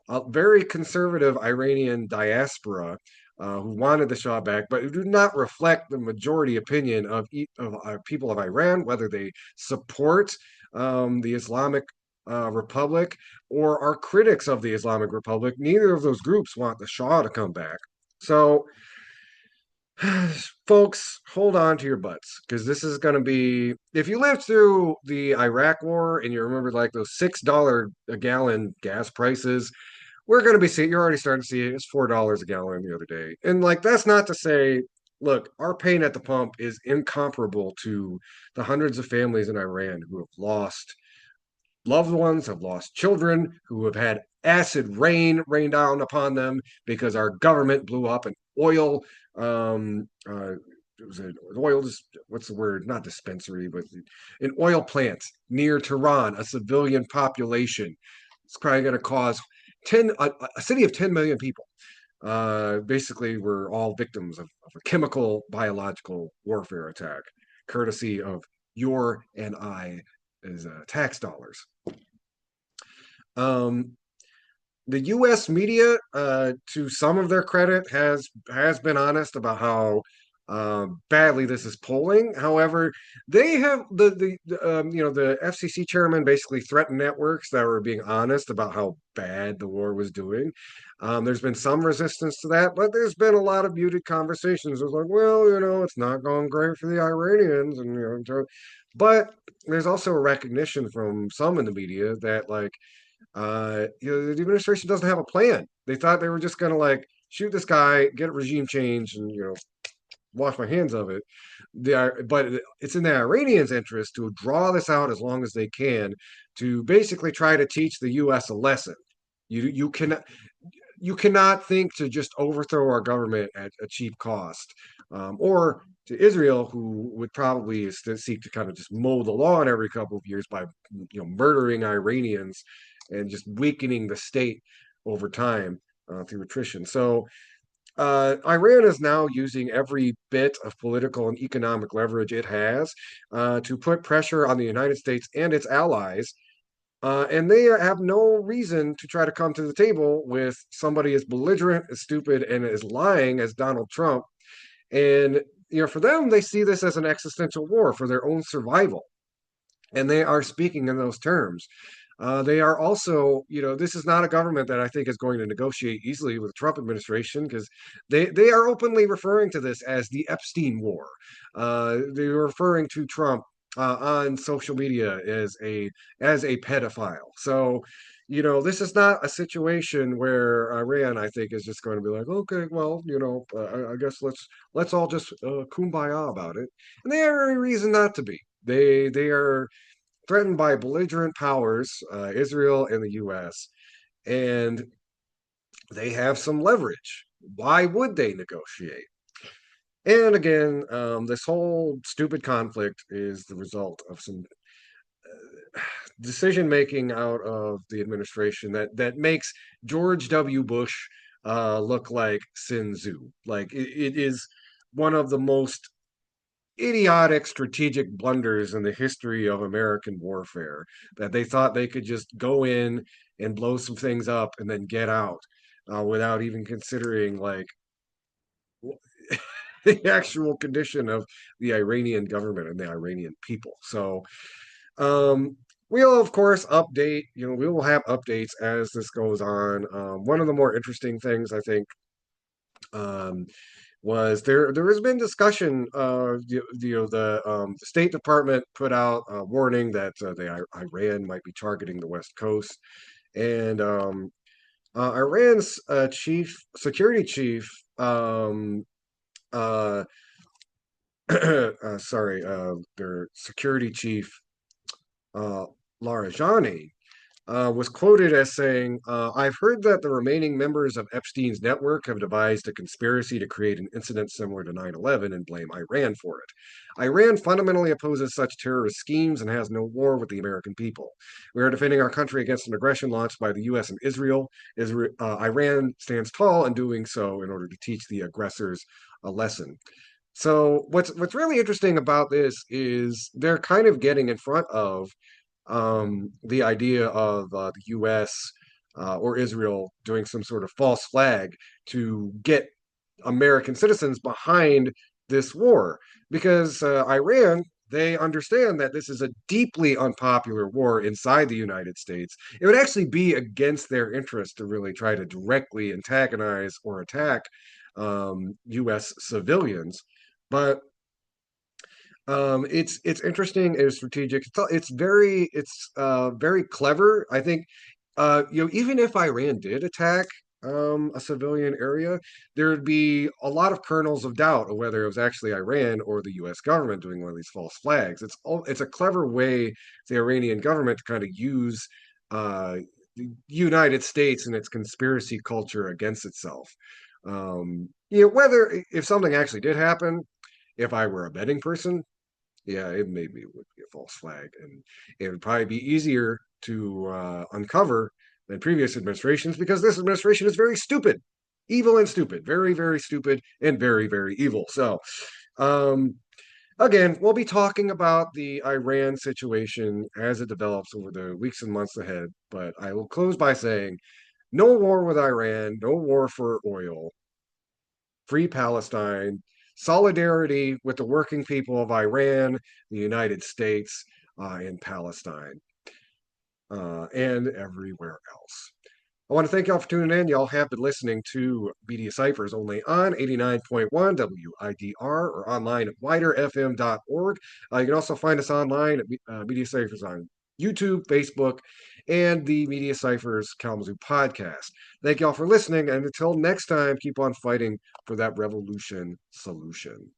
Speaker 1: a very conservative Iranian diaspora who wanted the Shah back, but who do not reflect the majority opinion of people of Iran, whether they support the Islamic Republic or are critics of the Islamic Republic. Neither of those groups want the Shah to come back. So folks, hold on to your butts because this is going to be. If you lived through the Iraq War and you remember like those $6 a gallon gas prices, we're going to be seeing. You're already starting to see it. It's $4 a gallon the other day, and like that's not to say. Look, our pain at the pump is incomparable to the hundreds of families in Iran who have lost loved ones, have lost children, who have had acid rain down upon them because our government blew up an oil it was an oil, what's the word, not dispensary, but an oil plant near Tehran, a civilian population. It's probably going to cause a city of 10 million people. Basically we're all victims of a chemical biological warfare attack courtesy of your and I as tax dollars. The U.S. media, to some of their credit, has been honest about how badly this is polling. However, they have the FCC chairman basically threatened networks that were being honest about how bad the war was doing. There's been some resistance to that, but there's been a lot of muted conversations. It was like, well, it's not going great for the Iranians, and but there's also a recognition from some in the media that the administration doesn't have a plan. They thought they were just going to shoot this guy, get a regime change, and wash my hands of it. But it's in the Iranians' interest to draw this out as long as they can to basically try to teach the U.S. a lesson. You cannot think to just overthrow our government at a cheap cost, or to Israel, who would probably seek to kind of just mow the lawn every couple of years by murdering Iranians and just weakening the state over time through attrition. So Iran is now using every bit of political and economic leverage it has to put pressure on the United States and its allies. And they have no reason to try to come to the table with somebody as belligerent, as stupid, and as lying as Donald Trump. And for them, they see this as an existential war for their own survival. And they are speaking in those terms. They are also, this is not a government that I think is going to negotiate easily with the Trump administration because they are openly referring to this as the Epstein War. They're referring to Trump on social media as a pedophile. So, this is not a situation where Iran, I think, is just going to be like, okay, well, I guess let's all just kumbaya about it, and they have every reason not to be. They are threatened by belligerent powers, Israel and the U.S., and they have some leverage. Why would they negotiate? And again, this whole stupid conflict is the result of some decision making out of the administration that makes George W. Bush look like Sun Tzu. Like it is one of the most idiotic strategic blunders in the history of American warfare, that they thought they could just go in and blow some things up and then get out without even considering like the actual condition of the Iranian government and the Iranian people. So um, we'll of course update. We will have updates as this goes on. One of the more interesting things I think um, was there has been discussion. The State Department put out a warning that Iran might be targeting the West Coast, and Iran's chief security chief. Uh, Sorry, their security chief, uh, Larijani, was quoted as saying, I've heard that the remaining members of Epstein's network have devised a conspiracy to create an incident similar to 9/11 and blame Iran for it. Iran fundamentally opposes such terrorist schemes and has no war with the American people. We are defending our country against an aggression launched by the U.S. and Israel. Iran stands tall in doing so in order to teach the aggressors a lesson. So what's really interesting about this is they're kind of getting in front of the idea of the U.S. Or Israel doing some sort of false flag to get American citizens behind this war, because Iran. They understand that this is a deeply unpopular war inside the United States. It would actually be against their interest to really try to directly antagonize or attack U.S. civilians. But it's interesting. It's strategic. It's very clever. I think even if Iran did attack a civilian area, there would be a lot of kernels of doubt of whether it was actually Iran or the U.S. government doing one of these false flags. It's a clever way the Iranian government to kind of use the United States and its conspiracy culture against itself. Whether if something actually did happen, if I were a betting person, yeah, it maybe would be a false flag, and it would probably be easier to uncover than previous administrations, because this administration is very stupid, evil and stupid, very, very stupid and very, very evil. So, um, again, we'll be talking about the Iran situation as it develops over the weeks and months ahead. But I will close by saying, no war with Iran, no war for oil, free Palestine, solidarity with the working people of Iran, the United States, and Palestine, and everywhere else. I want to thank y'all for tuning in. Y'all have been listening to Media Cyphers only on 89.1 WIDR or online at widerfm.org. You can also find us online at Media Cyphers on YouTube, Facebook, and the Media Cyphers Kalamazoo podcast. Thank y'all for listening, and until next time, keep on fighting for that revolution solution.